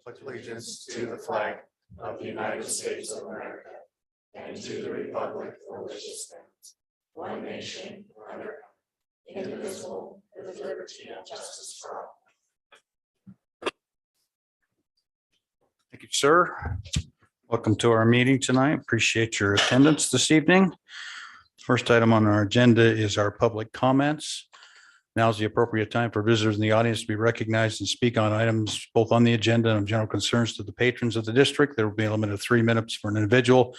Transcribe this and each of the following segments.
pledge allegiance to the flag of the United States of America and to the republic for which it stands, one nation under God, indivisible, with liberty and justice for all. Thank you, sir. Welcome to our meeting tonight. Appreciate your attendance this evening. First item on our agenda is our public comments. Now is the appropriate time for visitors in the audience to be recognized and speak on items both on the agenda and of general concerns to the patrons of the district. There will be a limit of 3 minutes for an individual,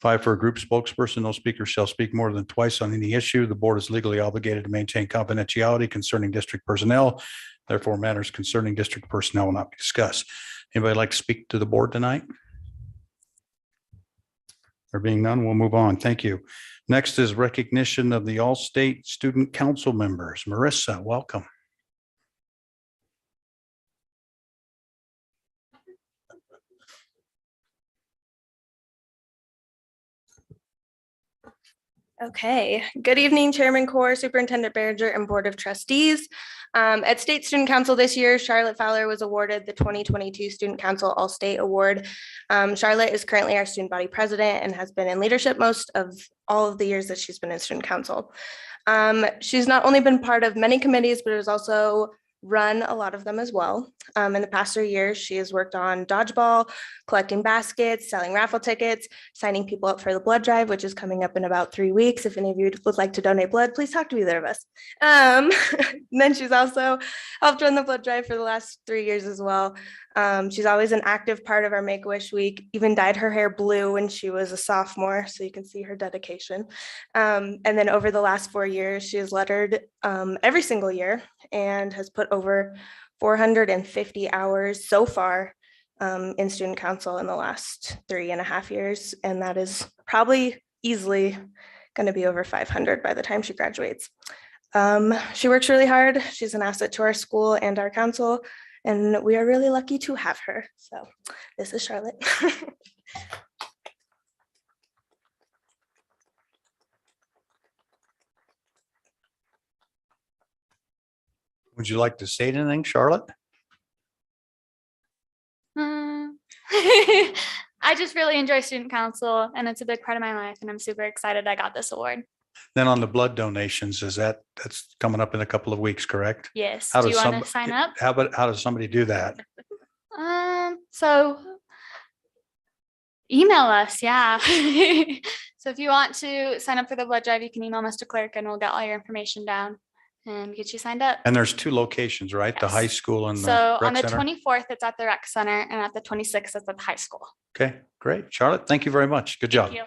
5 for a group spokesperson. No speaker shall speak more than twice on any issue. The board is legally obligated to maintain confidentiality concerning district personnel. Therefore, matters concerning district personnel will not be discussed. Anybody like to speak to the board tonight? There being none, we'll move on. Thank you. Next is recognition of the All-State Student Council members. Marissa, welcome. Okay, good evening, Chairman Corr, Superintendent Berger, and Board of Trustees. At State Student Council this year, Charlotte Fowler was awarded the 2022 Student Council All-State Award. Charlotte is currently our student body president and has been in leadership most of all of the years that she's been in Student Council. She's not only been part of many committees, but has also run a lot of them as well. In the past 3 years, she has worked on dodgeball, collecting baskets, selling raffle tickets, signing people up for the blood drive, which is coming up in about 3 weeks. If any of you would like to donate blood, please talk to either of us. Then she's also helped run the blood drive for the last 3 years as well. She's always an active part of our Make-A-Wish Week, even dyed her hair blue when she was a sophomore, so you can see her dedication. And then over the last 4 years, she has lettered every single year and has put over 450 hours so far in Student Council in the last 3.5 years. And that is probably easily going to be over 500 by the time she graduates. She works really hard. She's an asset to our school and our council, and we are really lucky to have her. So this is Charlotte. Would you like to say anything, Charlotte? I just really enjoy Student Council, and it's a big part of my life, and I'm super excited I got this award. Then on the blood donations, that's coming up in a couple of weeks, correct? Yes. How Do you does want to sign up? How does somebody do that? So email us, yeah. So if you want to sign up for the blood drive, you can email Mr. Clerk and we'll get all your information down and get you signed up. And there's 2 locations, right? The Yes. high school and the So rec on the center? 24th, it's at the rec center, and at the 26th, it's at the high school. Okay, great. Charlotte, thank you very much. Good job. Thank you.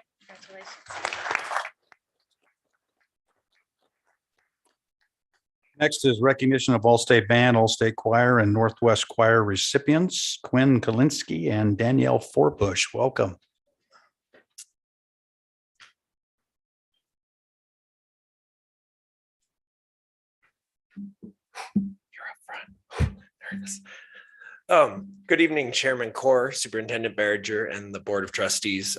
Next is recognition of All-State Band, All-State Choir, and Northwest Choir recipients, Quinn Kalinsky and Danielle Forbush. Welcome. You're up front. There it is. Good evening, Chairman Corr, Superintendent Berger, and the Board of Trustees.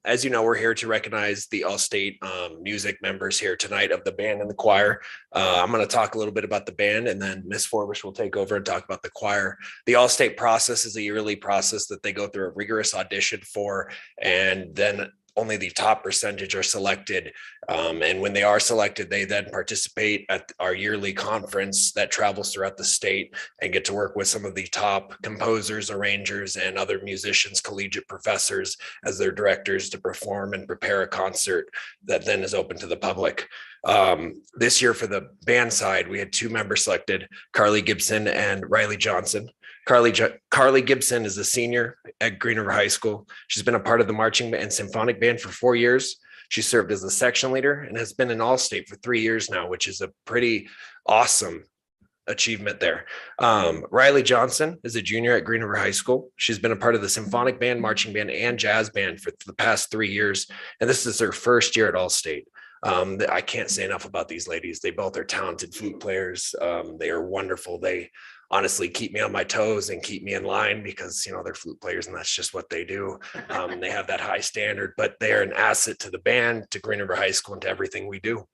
As you know, we're here to recognize the All-State music members here tonight of the band and the choir. I'm going to talk a little bit about the band, and then Ms. Forbush will take over and talk about the choir. The All-State process is a yearly process that they go through a rigorous audition for, and then only the top percentage are selected. And when they are selected, they then participate at our yearly conference that travels throughout the state and get to work with some of the top composers, arrangers, and other musicians, collegiate professors as their directors to perform and prepare a concert that then is open to the public. This year for the band side, we had 2 members selected, Carly Gibson and Riley Johnson. Carly Gibson is a senior at Green River High School. She's been a part of the marching and symphonic band for 4 years. She served as a section leader and has been an All-State for 3 years now, which is a pretty awesome achievement there. Riley Johnson is a junior at Green River High School. She's been a part of the symphonic band, marching band, and jazz band for the past 3 years. And this is her first year at All-State. I can't say enough about these ladies. They both are talented flute players. They are wonderful. They honestly keep me on my toes and keep me in line because, you know, they're flute players and that's just what they do. And they have that high standard, but they are an asset to the band, to Green River High School, and to everything we do.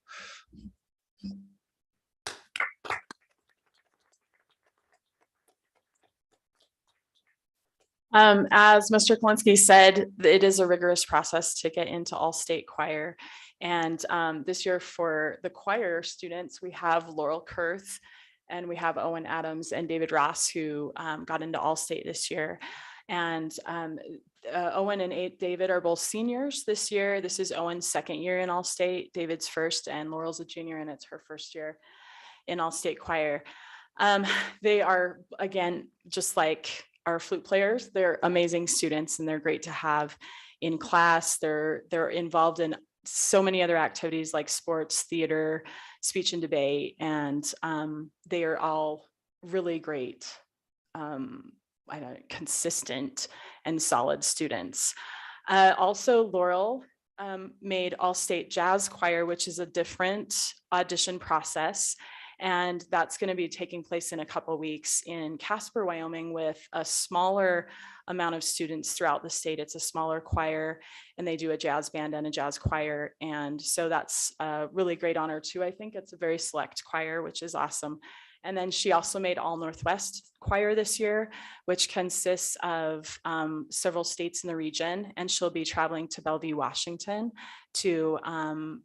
As Mr. Kalinsky said, it is a rigorous process to get into all-state choir. And this year for the choir students, we have Laurel Kurth and we have Owen Adams and David Ross who got into all-state this year. And Owen and David are both seniors this year. This is Owen's second year in all-state, David's first, and Laurel's a junior and it's her first year in all-state choir. They are, again, just like our flute players, they're amazing students and they're great to have in class. They're involved in so many other activities like sports, theater, speech and debate, and they are all really great, consistent and solid students. Also, Laurel made all-state jazz choir, which is a different audition process. And that's going to be taking place in a couple of weeks in Casper, Wyoming, with a smaller amount of students throughout the state. It's a smaller choir, and they do a jazz band and a jazz choir. And so that's a really great honor too. I think it's a very select choir, which is awesome. And then she also made All Northwest Choir this year, which consists of several states in the region. And she'll be traveling to Bellevue, Washington to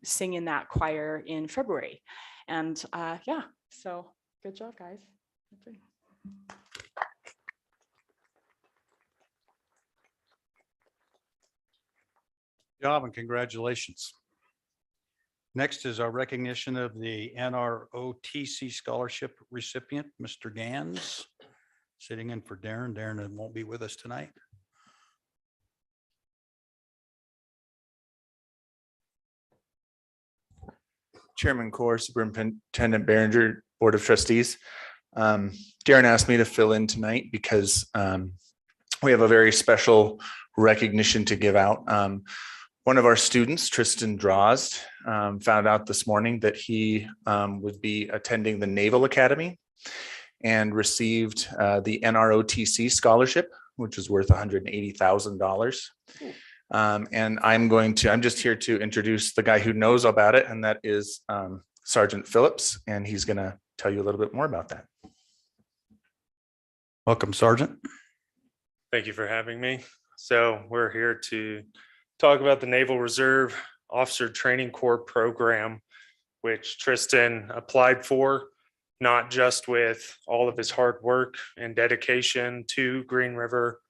sing in that choir in February. And yeah, so good job, guys. Job and congratulations. Next is our recognition of the NROTC scholarship recipient, Mr. Gans, sitting in for Darren. Darren won't be with us tonight. Chairman Core, Superintendent Behringer, Board of Trustees. Darren asked me to fill in tonight because we have a very special recognition to give out. One of our students, Tristan Drozd, found out this morning that he would be attending the Naval Academy and received the NROTC scholarship, which is worth $180,000. And I'm just here to introduce the guy who knows about it, and that is Sergeant Phillips, and he's going to tell you a little bit more about that. Welcome, Sergeant. Thank you for having me. So we're here to talk about the Naval Reserve Officer Training Corps program, which Tristan applied for, not just with all of his hard work and dedication to Green River,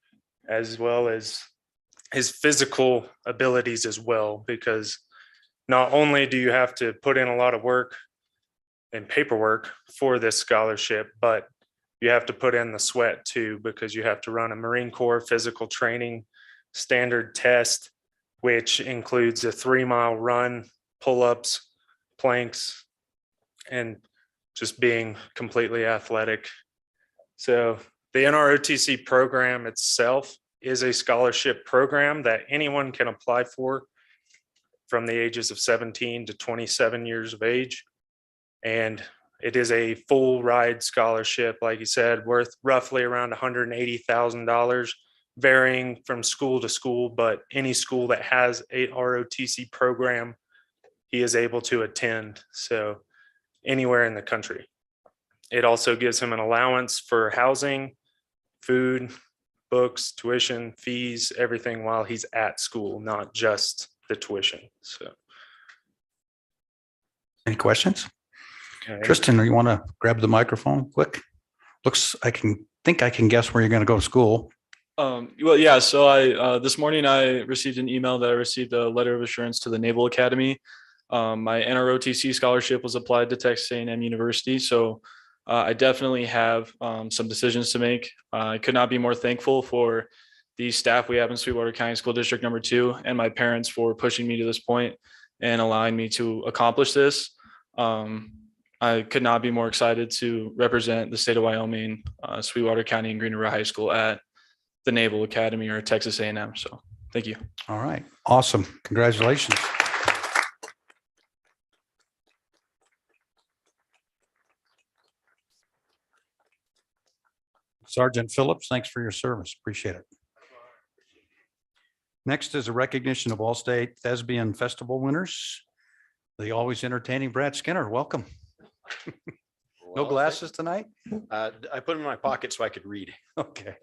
as well as his physical abilities as well, because not only do you have to put in a lot of work and paperwork for this scholarship, but you have to put in the sweat too, because you have to run a Marine Corps physical training standard test, which includes a 3-mile run, pull-ups, planks, and just being completely athletic. So the NROTC program itself is a scholarship program that anyone can apply for from the ages of 17 to 27 years of age. And it is a full ride scholarship, like you said, worth roughly around $180,000, varying from school to school, but any school that has a ROTC program, he is able to attend. So anywhere in the country. It also gives him an allowance for housing, food, books, tuition, fees, everything while he's at school, not just the tuition. So, Any questions? okay. Tristan, you want to grab the microphone quick? I can guess where you're going to go to school. Well, yeah. So this morning I received an email that I received a letter of assurance to the Naval Academy. My NROTC scholarship was applied to Texas A&M University. So I definitely have some decisions to make. I could not be more thankful for the staff we have in Sweetwater County School District number 2 and my parents for pushing me to this point and allowing me to accomplish this. I could not be more excited to represent the state of Wyoming, Sweetwater County and Green River High School at the Naval Academy or Texas A&M. So thank you. All right. Awesome. Congratulations. Sergeant Phillips, thanks for your service. Appreciate it. Next is a recognition of All-State Thespian Festival winners. The always entertaining Brad Skinner. Welcome. No glasses tonight? I put them in my pocket so I could read. Okay.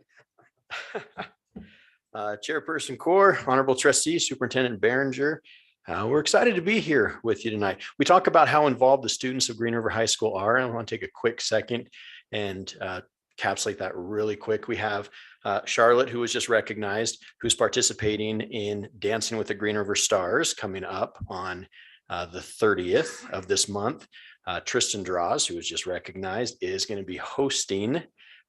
Chairperson Core, Honorable Trustee, Superintendent Behringer. We're excited to be here with you tonight. We talk about how involved the students of Green River High School are. I want to take a quick second and encapsulate that really quick. We have Charlotte, who was just recognized, who's participating in Dancing with the Green River Stars coming up on the 30th of this month. Tristan Draws, who was just recognized, is going to be hosting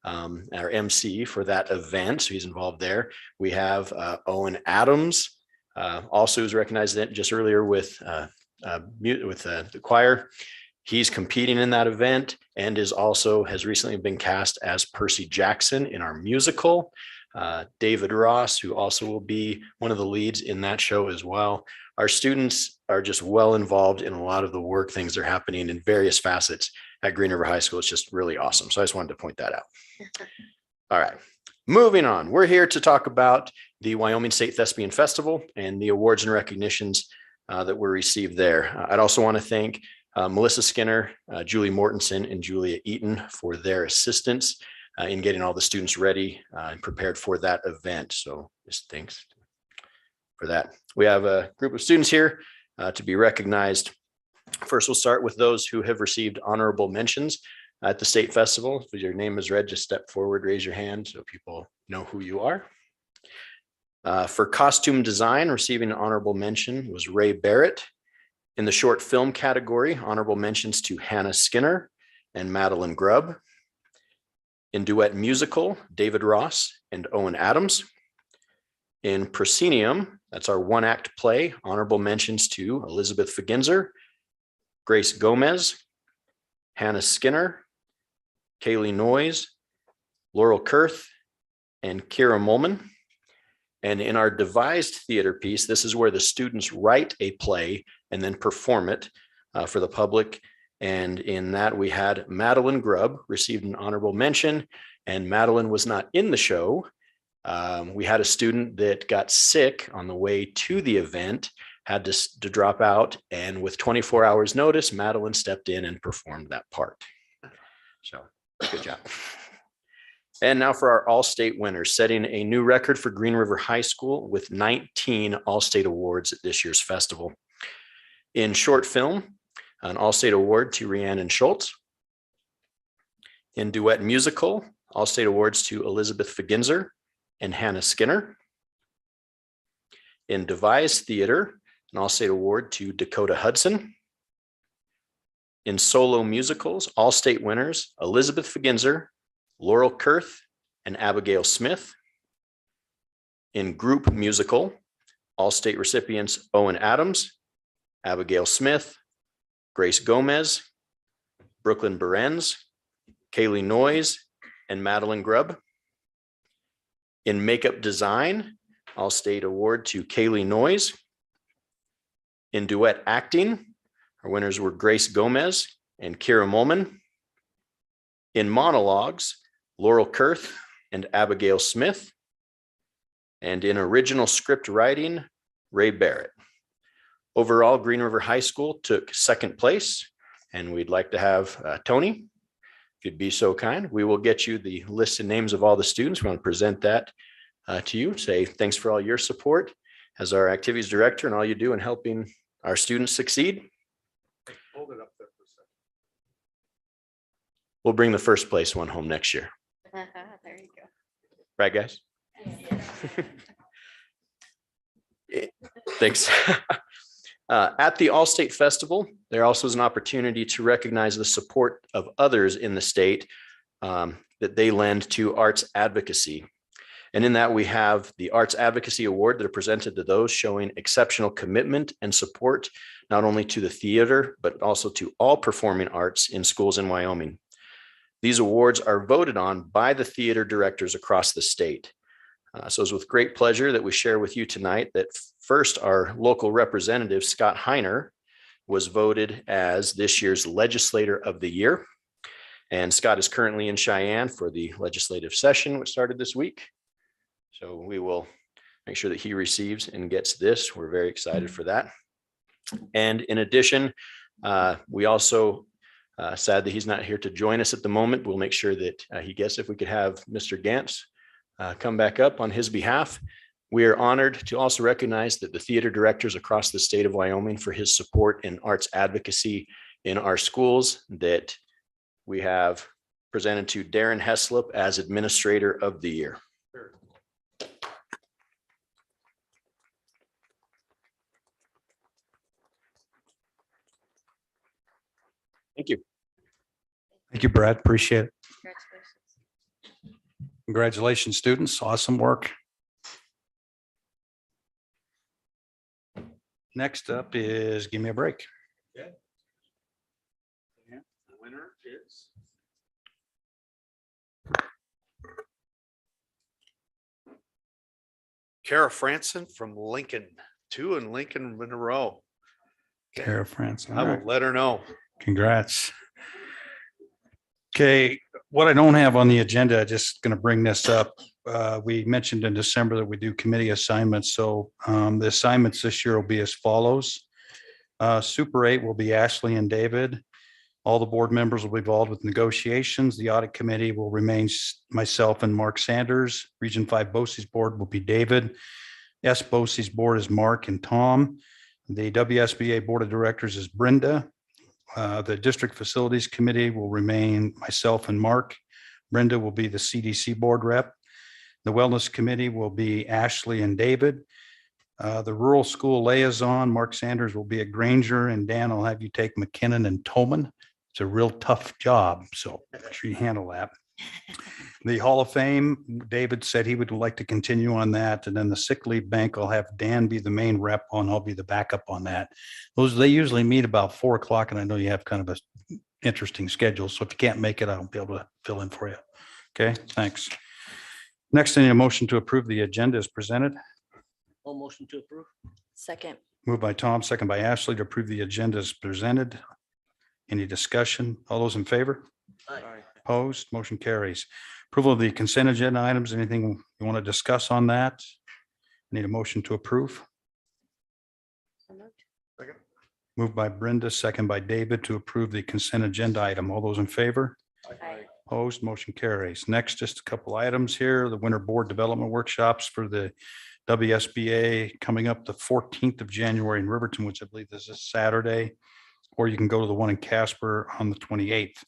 our MC for that event. So he's involved there. We have Owen Adams, also who's recognized just earlier with the choir. He's competing in that event and has recently been cast as Percy Jackson in our musical. David Ross, who also will be one of the leads in that show as well. Our students are just well involved in a lot of the work things that are happening in various facets at Green River High School. It's just really awesome. So I just wanted to point that out. All right, moving on. We're here to talk about the Wyoming State Thespian Festival and the awards and recognitions that were received there. I'd also want to thank Melissa Skinner, Julie Mortensen, and Julia Eaton for their assistance in getting all the students ready and prepared for that event. So just thanks for that. We have a group of students here to be recognized. First, we'll start with those who have received honorable mentions at the state festival. If your name is read, just step forward, raise your hand so people know who you are. For costume design, receiving an honorable mention was Ray Barrett. In the short film category, honorable mentions to Hannah Skinner and Madeline Grubb. In duet musical, David Ross and Owen Adams. In proscenium, that's our one-act play, honorable mentions to Elizabeth Faginzer, Grace Gomez, Hannah Skinner, Kaylee Noyes, Laurel Kurth, and Kira Molman. And in our devised theater piece, this is where the students write a play and then perform it for the public. And in that, we had Madeline Grubb received an honorable mention, and Madeline was not in the show. We had a student that got sick on the way to the event, had to drop out, and with 24 hours notice, Madeline stepped in and performed that part. So good job. And now for our all-state winners, setting a new record for Green River High School with 19 all-state awards at this year's festival. In short film, an all-state award to Rhiannon Schultz. In duet musical, all-state awards to Elizabeth Faginzer and Hannah Skinner. In devised theater, an all-state award to Dakota Hudson. In solo musicals, all-state winners, Elizabeth Faginzer, Laurel Kurth, and Abigail Smith. In group musical, all-state recipients, Owen Adams, Abigail Smith, Grace Gomez, Brooklyn Berenz, Kaylee Noyes, and Madeline Grubb. In makeup design, all-state award to Kaylee Noyes. In duet acting, our winners were Grace Gomez and Kira Molman. In monologues, Laurel Kurth and Abigail Smith. And in original script writing, Ray Barrett. Overall, Green River High School took second place, and we'd like to have Tony, if you'd be so kind. We will get you the list and names of all the students. We want to present that to you. Say thanks for all your support as our activities director and all you do in helping our students succeed. Hold it up there for a second. We'll bring the first place one home next year. There you go. Right, guys? Thanks. At the All-State Festival, there also is an opportunity to recognize the support of others in the state that they lend to arts advocacy. And in that, we have the Arts Advocacy Award that are presented to those showing exceptional commitment and support, not only to the theater, but also to all performing arts in schools in Wyoming. These awards are voted on by the theater directors across the state. So it's with great pleasure that we share with you tonight that first, our local representative, Scott Heiner, was voted as this year's Legislator of the Year. And Scott is currently in Cheyenne for the legislative session, which started this week. So we will make sure that he receives and gets this. We're very excited for that. And in addition, we also, sad that he's not here to join us at the moment. We'll make sure that he gets, if we could have Mr. Gantz come back up on his behalf. We are honored to also recognize that the theater directors across the state of Wyoming for his support and arts advocacy in our schools, that we have presented to Darren Heslop as Administrator of the Year. Thank you. Thank you, Brad. Appreciate it. Congratulations, students. Awesome work. Next up is Give Me a Break. The winner is Kara Franson from Lincoln, 2 in Lincoln in a row. Kara France. I will let her know. Congrats. Okay, what I don't have on the agenda, just going to bring this up. We mentioned in December that we do committee assignments. So the assignments this year will be as follows. Super 8 will be Ashley and David. All the board members will be involved with negotiations. The audit committee will remain myself and Mark Sanders. Region 5 BOCES board will be David. BOCES board is Mark and Tom. The WSBA board of directors is Brenda. The district facilities committee will remain myself and Mark. Brenda will be the CDC board rep. The wellness committee will be Ashley and David. The rural school liaison, Mark Sanders will be at Granger, and Dan, I'll have you take McKinnon and Toman. It's a real tough job, so make sure you handle that. The Hall of Fame, David said he would like to continue on that. And then the sick leave bank, I'll have Dan be the main rep on, I'll be the backup on that. They usually meet about 4 o'clock, and I know you have kind of a interesting schedule. So if you can't make it, I'll be able to fill in for you. Okay, thanks. Next, I need a motion to approve the agenda as presented. All motion to approve. Second. Moved by Tom, second by Ashley to approve the agenda as presented. Any discussion? All those in favor? Aye. Opposed? Motion carries. Approval of the consent agenda items. Anything you want to discuss on that? Need a motion to approve. Moved by Brenda, second by David to approve the consent agenda item. All those in favor? Aye. Opposed? Motion carries. Next, just a couple items here. The winter board development workshops for the WSBA coming up the 14th of January in Riverton, which I believe this is Saturday, or you can go to the one in Casper on the 28th.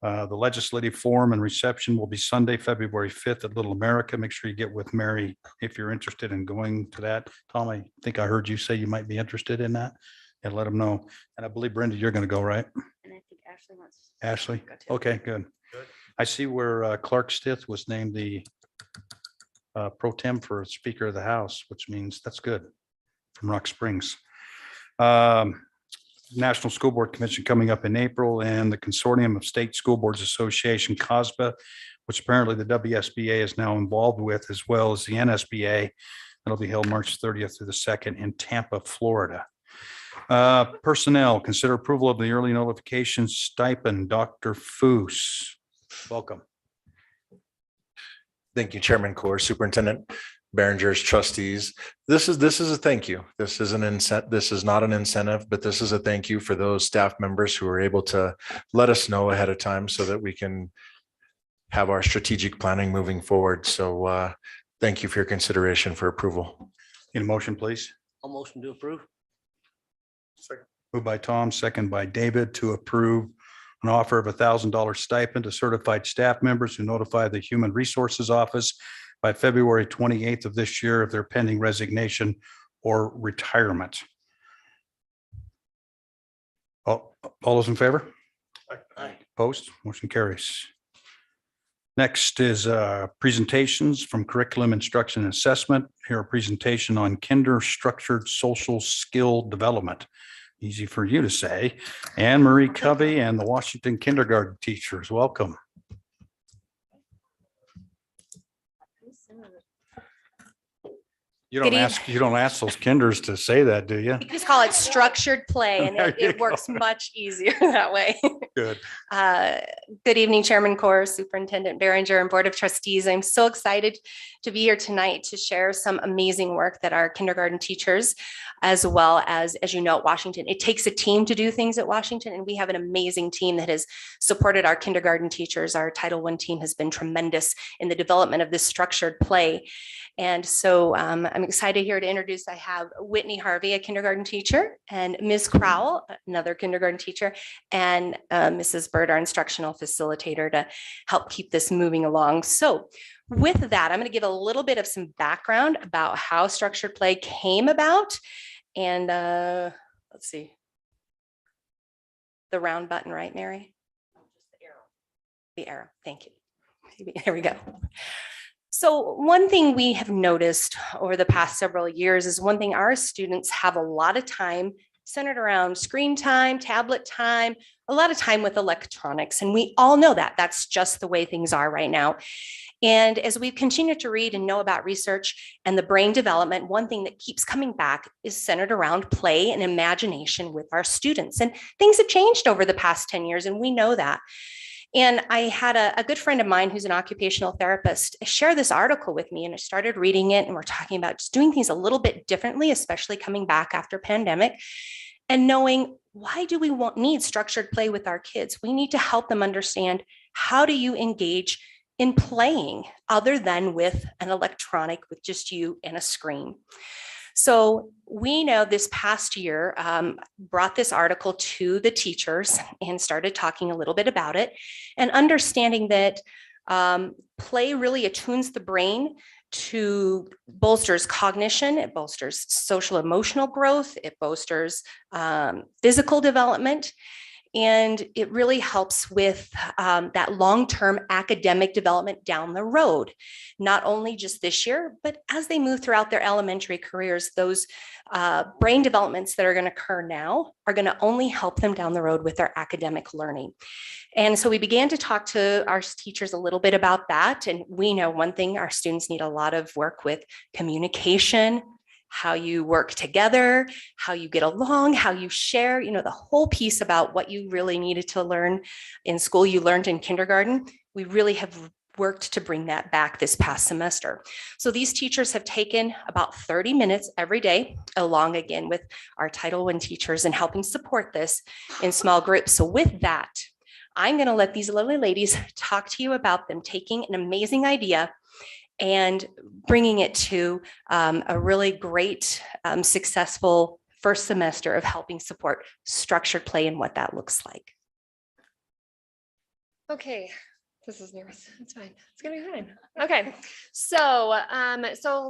The legislative forum and reception will be Sunday, February 5th at Little America. Make sure you get with Mary if you're interested in going to that. Tom, I think I heard you say you might be interested in that, and let them know. And I believe Brenda, you're going to go, right? And I think Ashley wants. Ashley? Okay, good. I see where Clark Stith was named the pro tem for Speaker of the House, which means that's good from Rock Springs. National School Board Commission coming up in April, and the Consortium of State School Boards Association, COSBA, which apparently the WSBA is now involved with, as well as the NSBA. That'll be held March 30th through the 2nd in Tampa, Florida. Personnel, consider approval of the early notification stipend. Dr. Foos, welcome. Thank you, Chairman Core, Superintendent Behringer's, trustees. This is a thank you. This is an incentive. This is not an incentive, but this is a thank you for those staff members who are able to let us know ahead of time so that we can have our strategic planning moving forward. So thank you for your consideration for approval. Need a motion, please? All motion to approve. Second. Moved by Tom, second by David to approve an offer of $1,000 stipend to certified staff members who notify the Human Resources Office by February 28th of this year of their pending resignation or retirement. All those in favor? Aye. Opposed? Motion carries. Next is presentations from Curriculum Instruction and Assessment. Here a presentation on kinder structured social skill development. Easy for you to say. Anne Marie Covey and the Washington kindergarten teachers. Welcome. You Good don't eve- ask, you don't ask those kinders to say that, do you? You just call it structured play and There it, you it works go. much easier that way. Good. Good evening, Chairman Corr, Superintendent Behringer, and Board of Trustees. I'm so excited to be here tonight to share some amazing work that our kindergarten teachers, as well as you know, at Washington, it takes a team to do things at Washington, and we have an amazing team that has supported our kindergarten teachers. Our Title I team has been tremendous in the development of this structured play. And so I'm excited here to introduce, I have Whitney Harvey, a kindergarten teacher, and Ms. Crowell, another kindergarten teacher, and Mrs. Bird, our instructional facilitator, to help keep this moving along. So with that, I'm going to give a little bit of some background about how structured play came about. And let's see. The round button, right, Mary? The arrow. Thank you. There we go. So one thing we have noticed over the past several years is one thing, our students have a lot of time centered around screen time, tablet time, a lot of time with electronics. And we all know that that's just the way things are right now. And as we've continued to read and know about research and the brain development, one thing that keeps coming back is centered around play and imagination with our students. And things have changed over the past 10 years, and we know that. And I had a good friend of mine who's an occupational therapist share this article with me, and I started reading it, and we're talking about just doing things a little bit differently, especially coming back after pandemic, and knowing, why do we need structured play with our kids? We need to help them understand, how do you engage in playing other than with an electronic, with just you and a screen? So we know this past year brought this article to the teachers and started talking a little bit about it, and understanding that play really attunes the brain to bolsters cognition, it bolsters social emotional growth, it bolsters physical development. And it really helps with that long-term academic development down the road, not only just this year, but as they move throughout their elementary careers, those brain developments that are going to occur now are going to only help them down the road with their academic learning. And so we began to talk to our teachers a little bit about that. And we know one thing, our students need a lot of work with communication, how you work together, how you get along, how you share, you know, the whole piece about what you really needed to learn in school, you learned in kindergarten. We really have worked to bring that back this past semester. So these teachers have taken about 30 minutes every day, along again with our Title I teachers, and helping support this in small groups. So with that, I'm going to let these lovely ladies talk to you about them taking an amazing idea and bringing it to a really great, successful first semester of helping support structured play and what that looks like. Okay, this is nervous. It's fine. It's gonna be fine. Okay, so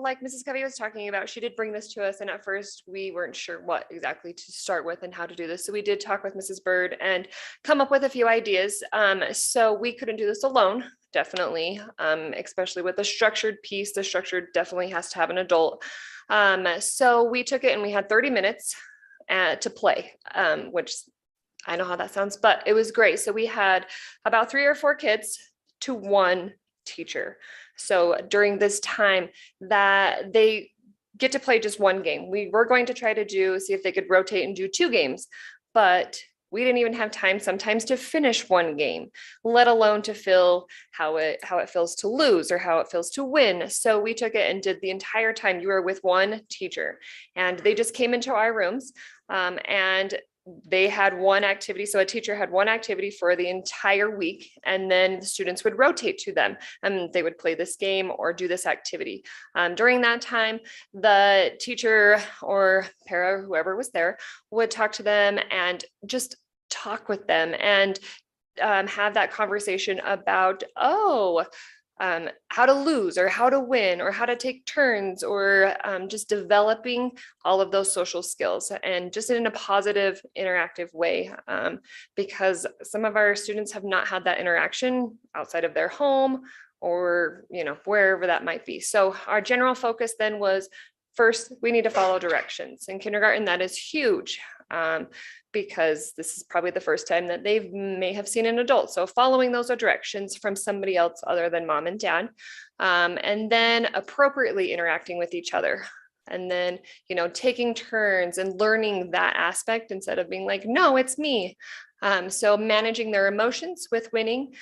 like Mrs. Covey was talking about, she did bring this to us, and at first we weren't sure what exactly to start with and how to do this. So we did talk with Mrs. Bird and come up with a few ideas. So we couldn't do this alone, definitely, especially with the structured piece. The structured definitely has to have an adult. So we took it and we had 30 minutes to play, which I know how that sounds, but it was great. So we had about 3 or 4 kids to 1 teacher. So during this time that they get to play just 1 game, we were going to try to see if they could rotate and do 2 games, but we didn't even have time sometimes to finish 1 game, let alone to feel how it feels to lose or how it feels to win. So we took it and did the entire time. You were with 1 teacher, and they just came into our rooms and they had 1 activity. So a teacher had 1 activity for the entire week, and then the students would rotate to them and they would play this game or do this activity. During that time, the teacher or para, whoever was there, would talk to them and just talk with them and have that conversation about, how to lose or how to win or how to take turns, or just developing all of those social skills, and just in a positive, interactive way, because some of our students have not had that interaction outside of their home or, wherever that might be. So our general focus then was, first, we need to follow directions. In kindergarten, that is huge. Because this is probably the first time that they may have seen an adult. So following those directions from somebody else other than mom and dad, and then appropriately interacting with each other. and then, taking turns and learning that aspect instead of being like, no, it's me. So managing their emotions with winning,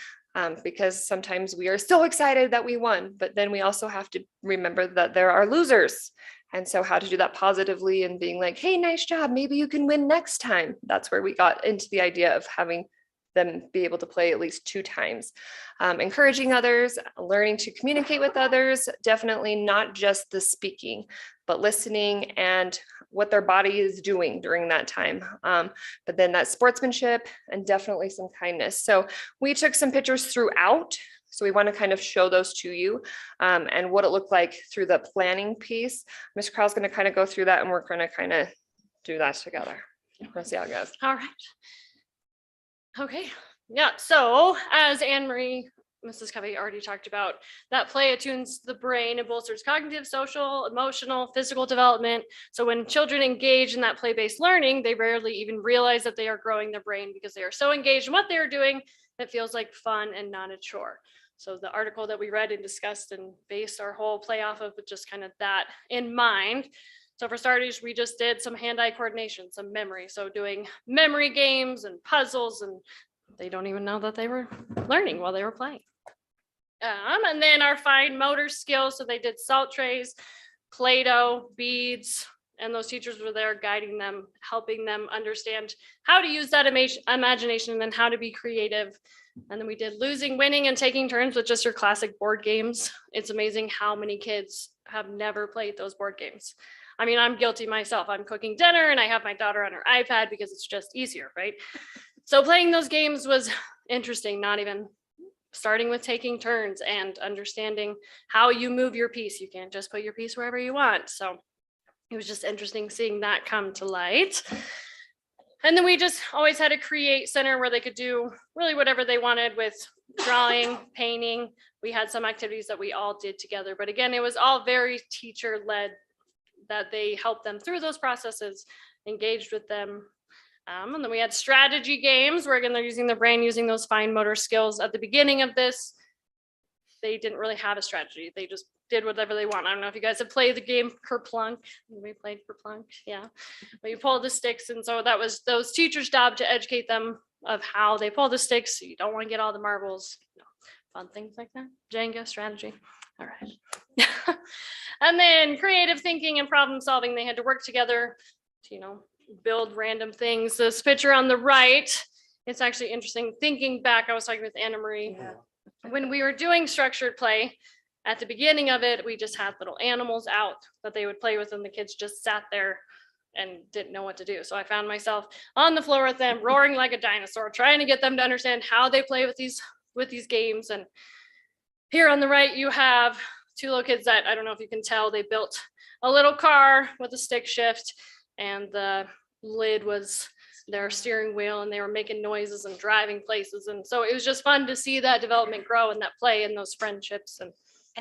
because sometimes we are so excited that we won, but then we also have to remember that there are losers. And so how to do that positively and being like, hey, nice job, maybe you can win next time. That's where we got into the idea of having them be able to play at least 2 times. Encouraging others, learning to communicate with others, definitely not just the speaking, but listening and what their body is doing during that time. But then that sportsmanship and definitely some kindness. So we took some pictures throughout. So we want to kind of show those to you and what it looked like through the planning piece. Ms. Crowell's going to kind of go through that and we're going to kind of do that together. We'll see how it goes. All right. Okay, yeah, so as Anne Marie, Mrs. Covey already talked about, that play attunes the brain and bolsters cognitive, social, emotional, physical development. So when children engage in that play-based learning, they rarely even realize that they are growing their brain because they are so engaged in what they're doing that feels like fun and not a chore. So the article that we read and discussed and based our whole play off of with just kind of that in mind. So for starters, we just did some hand-eye coordination, some memory. So doing memory games and puzzles, and they don't even know that they were learning while they were playing. And then our fine motor skills. So they did salt trays, Play-Doh, beads, and those teachers were there guiding them, helping them understand how to use that imagination and then how to be creative. And then we did losing, winning, and taking turns with just your classic board games. It's amazing how many kids have never played those board games. I mean, I'm guilty myself. I'm cooking dinner and I have my daughter on her iPad because it's just easier, right? So playing those games was interesting, not even starting with taking turns and understanding how you move your piece. You can't just put your piece wherever you want. So it was just interesting seeing that come to light. And then we just always had a create center where they could do really whatever they wanted with drawing, painting. We had some activities that we all did together, but again, it was all very teacher led, that they helped them through those processes, engaged with them. And then we had strategy games where again, they're using their brain, using those fine motor skills. At the beginning of this, they didn't really have a strategy. They just did whatever they want. I don't know if you guys have played the game Kerplunk. We played Kerplunk, yeah. But you pull the sticks, and so that was those teachers' job to educate them of how they pull the sticks. So you don't want to get all the marbles, fun things like that. Jenga strategy. All right. And then creative thinking and problem solving. They had to work together to, build random things. This picture on the right, it's actually interesting. Thinking back, I was talking with Anna Marie. When we were doing structured play, at the beginning of it, we just had little animals out that they would play with, and the kids just sat there and didn't know what to do. So I found myself on the floor with them, roaring like a dinosaur, trying to get them to understand how they play with these games. And here on the right, you have 2 little kids that, I don't know if you can tell, they built a little car with a stick shift, and the lid was their steering wheel, and they were making noises and driving places. And so it was just fun to see that development grow and that play and those friendships and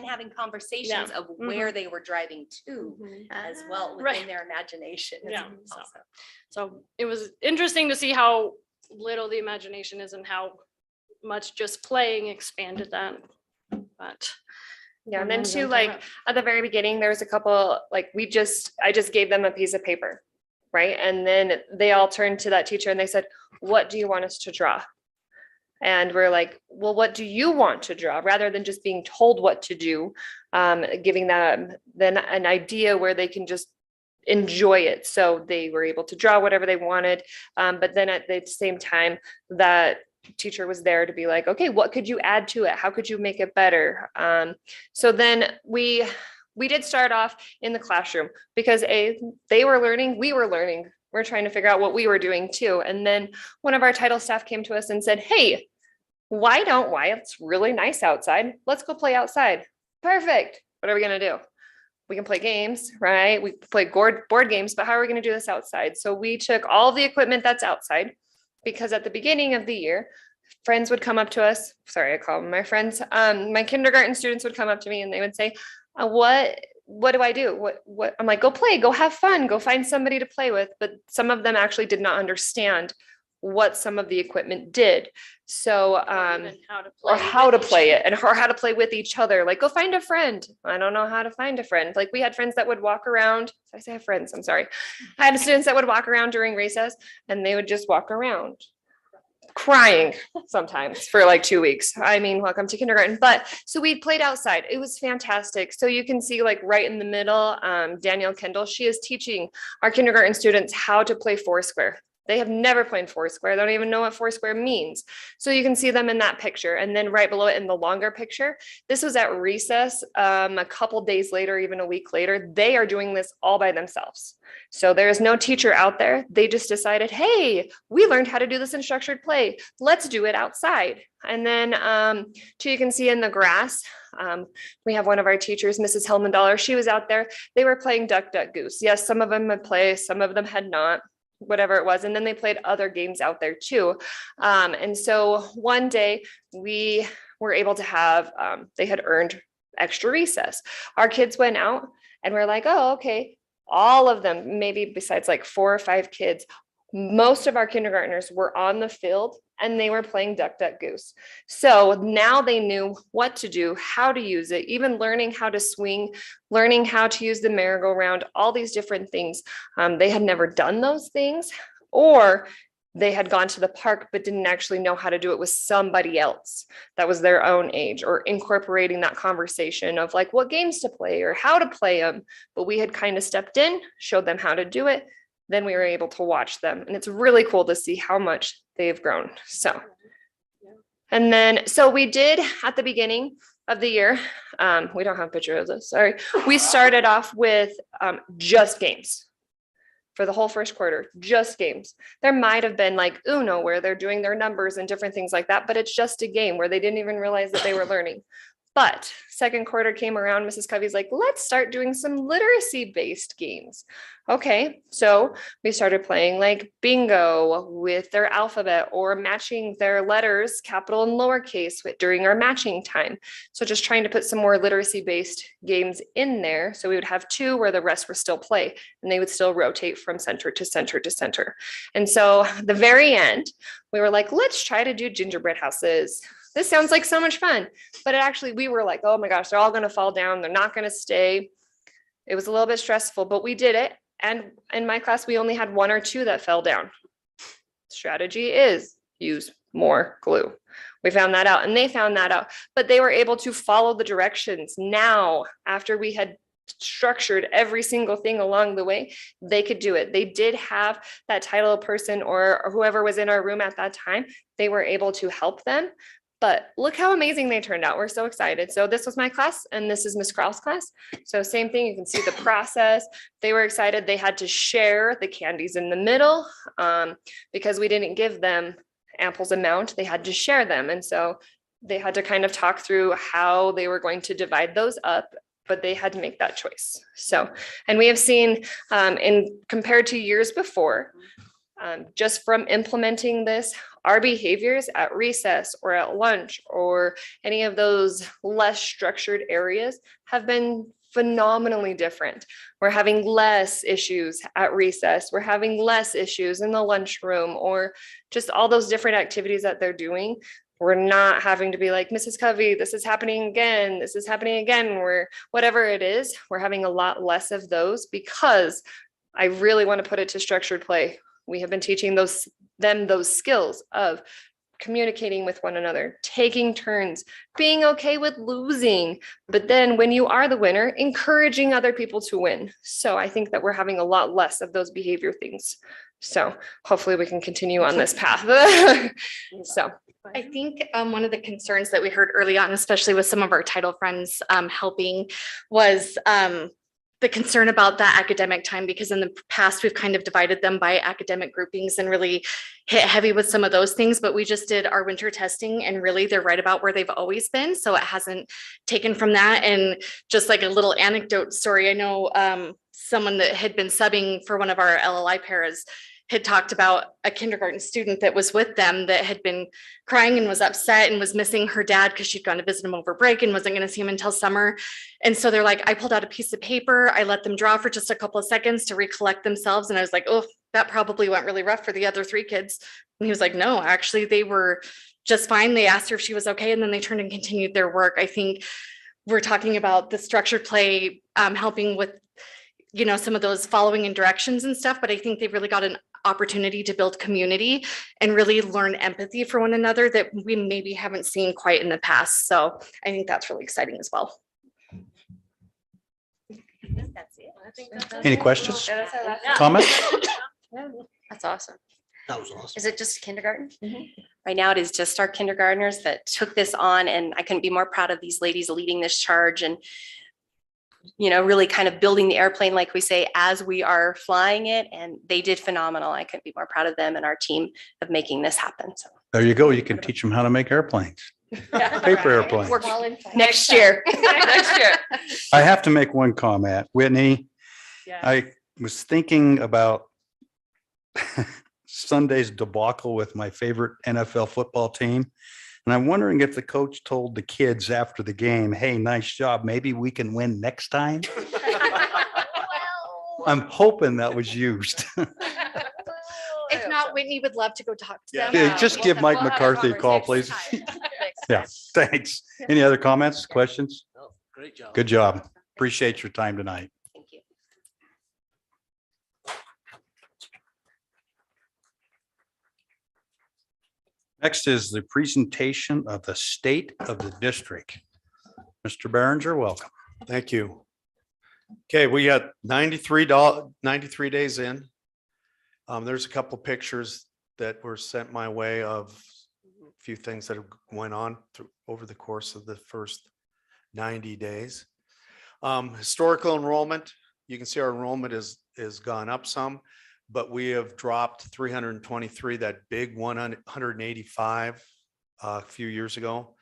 having conversations of where they were driving to as well within their imagination. Yeah. So it was interesting to see how little the imagination is and how much just playing expanded that. But yeah, and then too, like at the very beginning, there was a couple, like I just gave them a piece of paper, right? And then they all turned to that teacher and they said, what do you want us to draw? And we're like, well, what do you want to draw? Rather than just being told what to do, giving them then an idea where they can just enjoy it. So they were able to draw whatever they wanted. But then at the same time, that teacher was there to be like, okay, what could you add to it? How could you make it better? So then we did start off in the classroom because they were learning, we were learning. We're trying to figure out what we were doing too. And then one of our title staff came to us and said, hey, why it's really nice outside. Let's go play outside. Perfect. What are we going to do? We can play games, right? We play board games, but how are we going to do this outside? So we took all the equipment that's outside because at the beginning of the year, friends would come up to us. Sorry, I call them my friends. My kindergarten students would come up to me and they would say, what do I do? What I'm like, go play, go have fun, go find somebody to play with. But some of them actually did not understand what some of the equipment did. So, Even how to or play how to with each play it other. and or how to play with each other. Like, go find a friend. I don't know how to find a friend. Like, we had friends that would walk around. I say I have friends, I'm sorry. I had students that would walk around during recess and they would just walk around crying sometimes for like 2 weeks. I mean, welcome to kindergarten. But so we played outside. It was fantastic. So you can see like right in the middle, Danielle Kendall, she is teaching our kindergarten students how to play Foursquare. They have never played Foursquare. They don't even know what Foursquare means. So you can see them in that picture. And then right below it in the longer picture, this was at recess. A couple days later, even a week later, they are doing this all by themselves. So there is no teacher out there. They just decided, hey, we learned how to do this in structured play. Let's do it outside. And then so you can see in the grass, we have one of our teachers, Mrs. Hellman-Dollar. She was out there. They were playing Duck, Duck, Goose. Yes, some of them had played, some of them had not, whatever it was. And then they played other games out there too. And so one day we were able to have, they had earned extra recess. Our kids went out and we're like, oh, okay. All of them, maybe besides like 4 or 5 kids, most of our kindergartners were on the field and they were playing Duck, Duck, Goose. So now they knew what to do, how to use it, even learning how to swing, learning how to use the merry-go-round, all these different things. They had never done those things, or they had gone to the park but didn't actually know how to do it with somebody else that was their own age, or incorporating that conversation of like what games to play or how to play them. But we had kind of stepped in, showed them how to do it. Then we were able to watch them. And it's really cool to see how much they've grown. So, and then, so we did at the beginning of the year, we don't have a picture of this, sorry. We started off with just games. For the whole first quarter, just games. There might have been like Uno where they're doing their numbers and different things like that, but it's just a game where they didn't even realize that they were learning. But second quarter came around, Mrs. Covey's like, let's start doing some literacy-based games. Okay, so we started playing like bingo with their alphabet or matching their letters, capital and lowercase, during our matching time. So just trying to put some more literacy-based games in there. So we would have 2 where the rest were still play, and they would still rotate from center to center to center. And so the very end, we were like, let's try to do gingerbread houses. This sounds like so much fun, but actually we were like, oh my gosh, they're all going to fall down. They're not going to stay. It was a little bit stressful, but we did it. And in my class, we only had 1 or 2 that fell down. Strategy is use more glue. We found that out and they found that out, but they were able to follow the directions. Now, after we had structured every single thing along the way, they could do it. They did have that title person or whoever was in our room at that time. They were able to help them. But look how amazing they turned out. We're so excited. So this was my class and this is Miss Krause's class. So same thing, you can see the process. They were excited. They had to share the candies in the middle because we didn't give them ample amount. They had to share them. And so they had to kind of talk through how they were going to divide those up, but they had to make that choice. So, and we have seen in compared to years before, just from implementing this, our behaviors at recess or at lunch or any of those less structured areas have been phenomenally different. We're having less issues at recess. We're having less issues in the lunchroom or just all those different activities that they're doing. We're not having to be like, Mrs. Covey, this is happening again. This is happening again. Or whatever it is, we're having a lot less of those because I really want to put it to structured play. We have been teaching them those skills of communicating with one another, taking turns, being okay with losing. But then when you are the winner, encouraging other people to win. So I think that we're having a lot less of those behavior things. So hopefully we can continue on this path. So I think one of the concerns that we heard early on, especially with some of our title friends helping, was the concern about that academic time, because in the past we've kind of divided them by academic groupings and really hit heavy with some of those things. But we just did our winter testing and really they're right about where they've always been. So it hasn't taken from that. And just like a little anecdote story, I know someone that had been subbing for one of our LLI paras had talked about a kindergarten student that was with them that had been crying and was upset and was missing her dad because she'd gone to visit him over break and wasn't going to see him until summer. And so they're like, I pulled out a piece of paper. I let them draw for just a couple of seconds to recollect themselves. And I was like, oh, that probably went really rough for the other 3 kids. And he was like, no, actually, they were just fine. They asked her if she was okay, and then they turned and continued their work. I think we're talking about the structured play, helping with, you know, some of those following in directions and stuff, but I think they've really got an opportunity to build community and really learn empathy for one another that we maybe haven't seen quite in the past. So I think that's really exciting as well. That's it. I think that's Any questions? Comments? That's awesome. That was awesome. Is it just kindergarten? Right now, it is just our kindergartners that took this on, and I couldn't be more proud of these ladies leading this charge and, you know, really kind of building the airplane, like we say, as we are flying it, and they did phenomenal. I couldn't be more proud of them and our team of making this happen. So There you go. You can teach them how to make airplanes. Paper airplanes. next year. Next year. I have to make one comment. Whitney, Yeah. I was thinking about Sunday's debacle with my favorite NFL football team. And I'm wondering if the coach told the kids after the game, hey, nice job. Maybe we can win next time. I'm hoping that was used. If not, Whitney would love to go talk to them. Yeah, just give Mike We'll have McCarthy a call, please. conversation. Yeah, thanks. Any other comments, questions? No, great job. Good job. Appreciate your time tonight. Thank you. Next is the presentation of the state of the district. Mr. Behringer, welcome. Thank you. Okay, we got 93 days in. There's a couple pictures that were sent my way of a few things that have went on over the course of the first 90 days. Historical enrollment, you can see our enrollment is gone up some, but we have dropped 323, that big 185 a few years ago.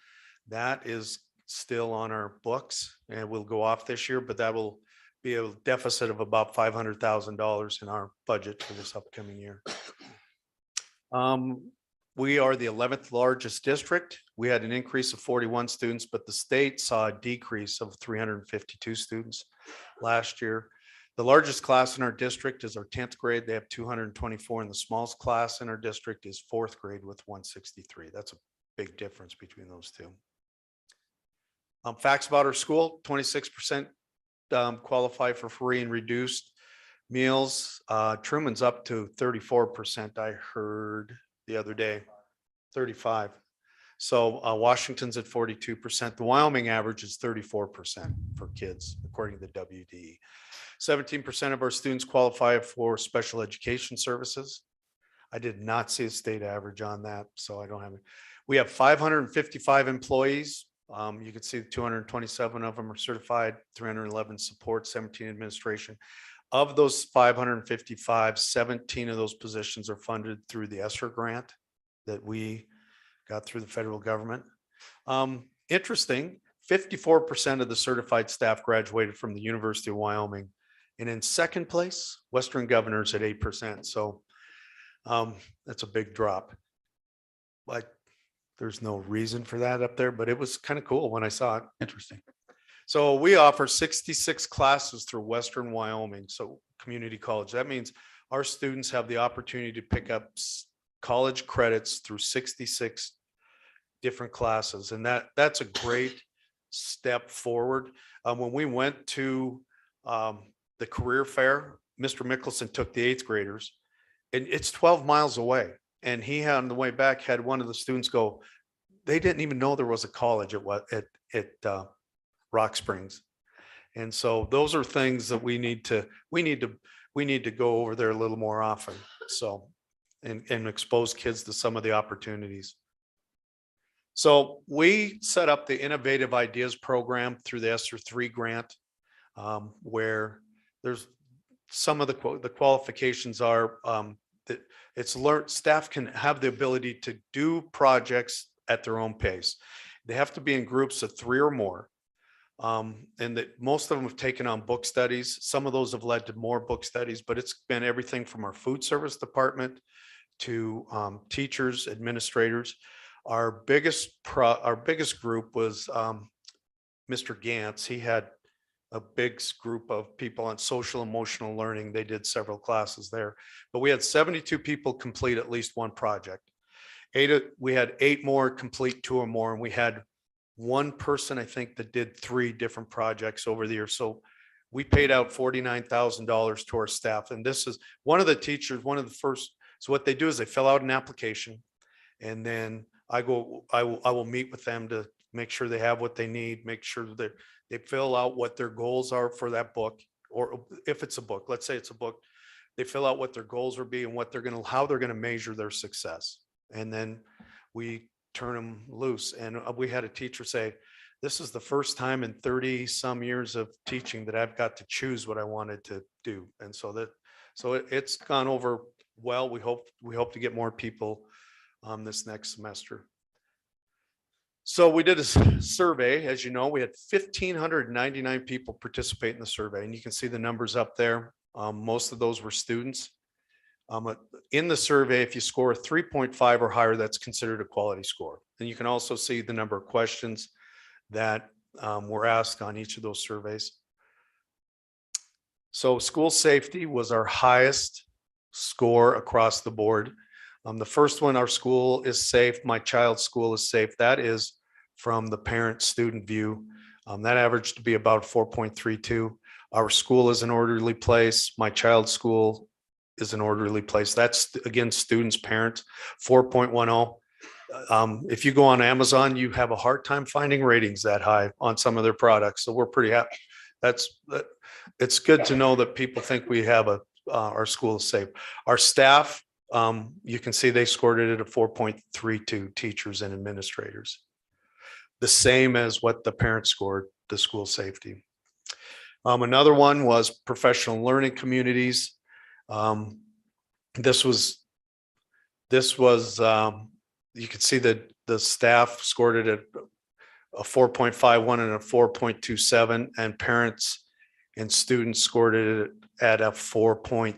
That is still on our books and will go off this year, but that will be a deficit of about $500,000 in our budget for this upcoming year. We are the 11th largest district. We had an increase of 41 students, but the state saw a decrease of 352 students last year. The largest class in our district is our 10th grade. They have 224, and the smallest class in our district is 4th grade with 163. That's a big difference between those two. Facts about our school: 26% qualify for free and reduced meals. Truman's up to 34%. I heard the other day, 35. So Washington's at 42%. The Wyoming average is 34% for kids, according to the WDE. 17% of our students qualify for special education services. I did not see a state average on that, so I don't have it. We have 555 employees. You can see 227 of them are certified, 311 support, 17 administration. Of those 555, 17 of those positions are funded through the ESSER grant that we got through the federal government. Interesting, 54% of the certified staff graduated from the University of Wyoming. And in second place, Western Governors at 8%. So that's a big drop. Like, there's no reason for that up there, but it was kind of cool when I saw it. Interesting. So we offer 66 classes through Western Wyoming, so community college. That means our students have the opportunity to pick up college credits through 66 different classes. And that's a great step forward. When we went to the career fair, Mr. Mickelson took the 8th graders, and it's 12 miles away. And he had, on the way back, had one of the students go, they didn't even know there was a college at Rock Springs. And so those are things that we need to go over there a little more often. So, and expose kids to some of the opportunities. So we set up the Innovative Ideas Program through the ESSER 3 grant, where there's some of the qualifications are that it's learned, staff can have the ability to do projects at their own pace. They have to be in groups of 3 or more. And that most of them have taken on book studies. Some of those have led to more book studies, but it's been everything from our food service department to teachers, administrators. Our biggest group was Mr. Gantz. He had a big group of people on social emotional learning. They did several classes there, but we had 72 people complete at least one project. We had 8 more complete 2 or more, and we had one person, I think, that did 3 different projects over the year. So we paid out $49,000 to our staff. And this is one of the teachers, one of the first. So what they do is they fill out an application, and then I will meet with them to make sure they have what they need, make sure that they fill out what their goals are for that book. Or if it's a book, let's say it's a book, they fill out what their goals will be and how they're going to measure their success. And then we turn them loose. And we had a teacher say, this is the first time in 30 some years of teaching that I've got to choose what I wanted to do. And so it's gone over well. We hope to get more people this next semester. So we did a survey. As you know, we had 1,599 people participate in the survey, and you can see the numbers up there. Most of those were students. In the survey, if you score a 3.5 or higher, that's considered a quality score. And you can also see the number of questions that were asked on each of those surveys. So school safety was our highest score across the board. The first one, our school is safe, my child's school is safe. That is from the parent-student view. That averaged to be about 4.32. Our school is an orderly place. My child's school is an orderly place. That's, again, students, parents, 4.10. If you go on Amazon, you have a hard time finding ratings that high on some of their products. So we're pretty happy. It's good to know that people think we have our school is safe. Our staff, you can see they scored it at a 4.32, teachers and administrators. The same as what the parents scored, the school safety. Another one was professional learning communities. This was you can see that the staff scored it at a 4.51 and a 4.27, and parents and students scored it at a 4.16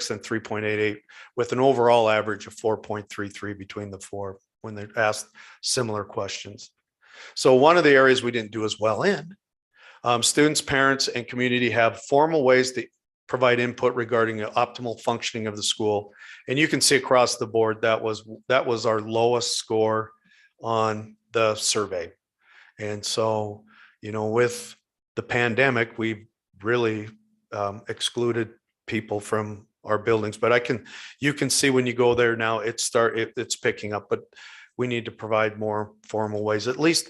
and 3.88, with an overall average of 4.33 between the four when they asked similar questions. So one of the areas we didn't do as well in, students, parents, and community have formal ways to provide input regarding the optimal functioning of the school. And you can see across the board, that was our lowest score on the survey. And so, with the pandemic, we really excluded people from our buildings, but you can see when you go there now, it's picking up, but we need to provide more formal ways. At least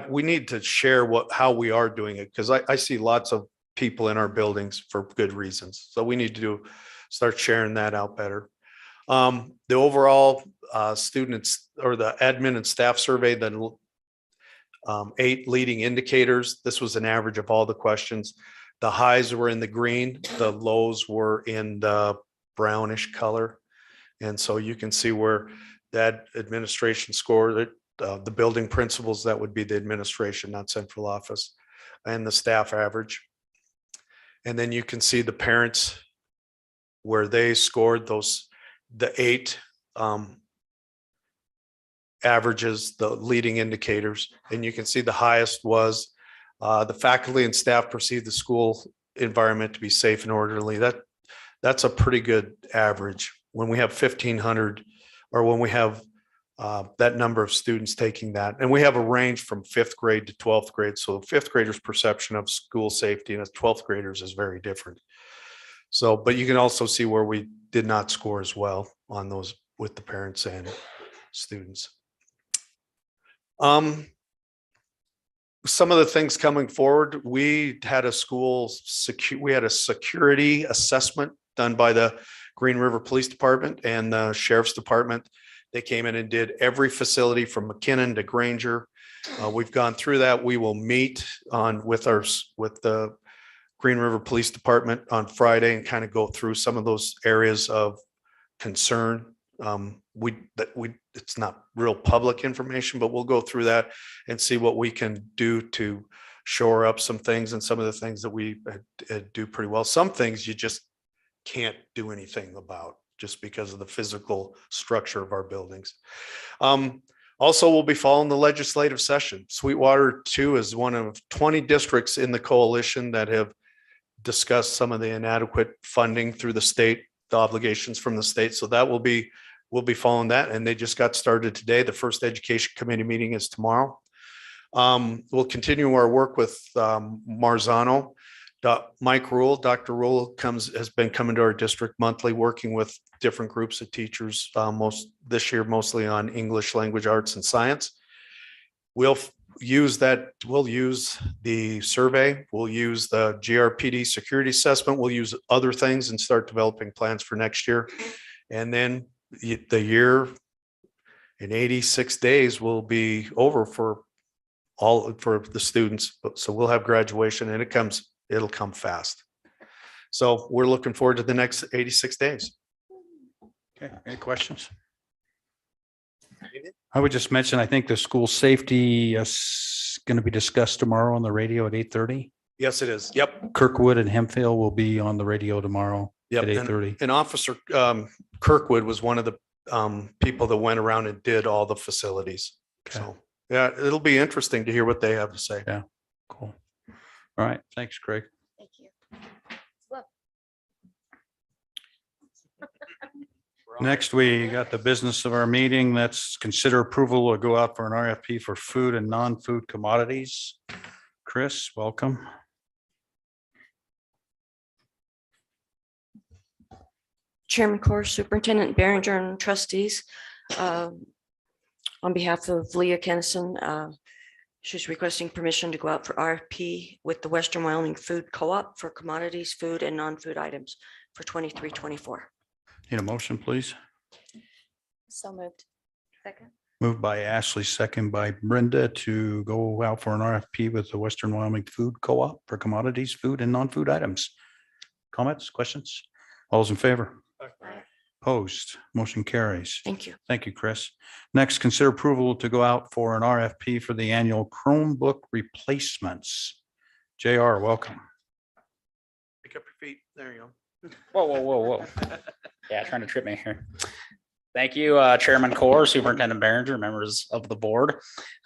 we need to share how we are doing it, because I see lots of people in our buildings for good reasons. So we need to start sharing that out better. The overall students or the admin and staff survey, the 8 leading indicators. This was an average of all the questions. The highs were in the green, the lows were in the brownish color. And so you can see where that administration score, that the building principals, that would be the administration, not central office, and the staff average. And then you can see the parents where they scored the 8 averages, the leading indicators. And you can see the highest was the faculty and staff perceive the school environment to be safe and orderly. That's a pretty good average when we have 1,500, or when we have that number of students taking that. And we have a range from 5th grade to 12th grade. So 5th graders' perception of school safety and 12th graders is very different. So, but you can also see where we did not score as well on those with the parents and students. Some of the things coming forward, we had a security assessment done by the Green River Police Department and the Sheriff's Department. They came in and did every facility from McKinnon to Granger. We've gone through that. We will meet with the Green River Police Department on Friday and kind of go through some of those areas of concern. It's not real public information, but we'll go through that and see what we can do to shore up some things, and some of the things that we do pretty well. Some things you just can't do anything about just because of the physical structure of our buildings. Also, we'll be following the legislative session. Sweetwater 2 is one of 20 districts in the coalition that have discussed some of the inadequate funding through the state, the obligations from the state. So that we'll be following that. And they just got started today. The first education committee meeting is tomorrow. We'll continue our work with Marzano. Mike Rule, Dr. Rule has been coming to our district monthly, working with different groups of teachers, this year mostly on English language, arts and science. We'll use the survey, we'll use the GRPD security assessment, we'll use other things and start developing plans for next year. And then the year in 86 days will be over for the students. So we'll have graduation and it'll come fast. So we're looking forward to the next 86 days. Okay, any questions? I would just mention, I think the school safety is going to be discussed tomorrow on the radio at 8:30. Yes, it is. Yep. Kirkwood and Hemphill will be on the radio tomorrow Yep. at 8:30. And Officer Kirkwood was one of the people that went around and did all the facilities. Okay. So yeah, it'll be interesting to hear what they have to say. Yeah, cool. All right, thanks, Craig. Thank you. Next, we got the business of our meeting. That's consider approval to go out for an RFP for food and non-food commodities. Chris, welcome. Chairman Corr, Superintendent Behringer, and trustees. On behalf of Leah Kennison, she's requesting permission to go out for RFP with the Western Wyoming Food Co-op for commodities, food, and non-food items for 23-24. Need a motion, please? So moved. Second. Moved by Ashley, second by Brenda to go out for an RFP with the Western Wyoming Food Co-op for commodities, food, and non-food items. Comments, questions? All those in favor? Opposed, motion carries. Thank you. Thank you, Chris. Next, consider approval to go out for an RFP for the annual Chromebook replacements. JR, welcome. Pick up your feet. There you go. Whoa. Yeah, trying to trip me here. Thank you, Chairman Corr, Superintendent Behringer, members of the board.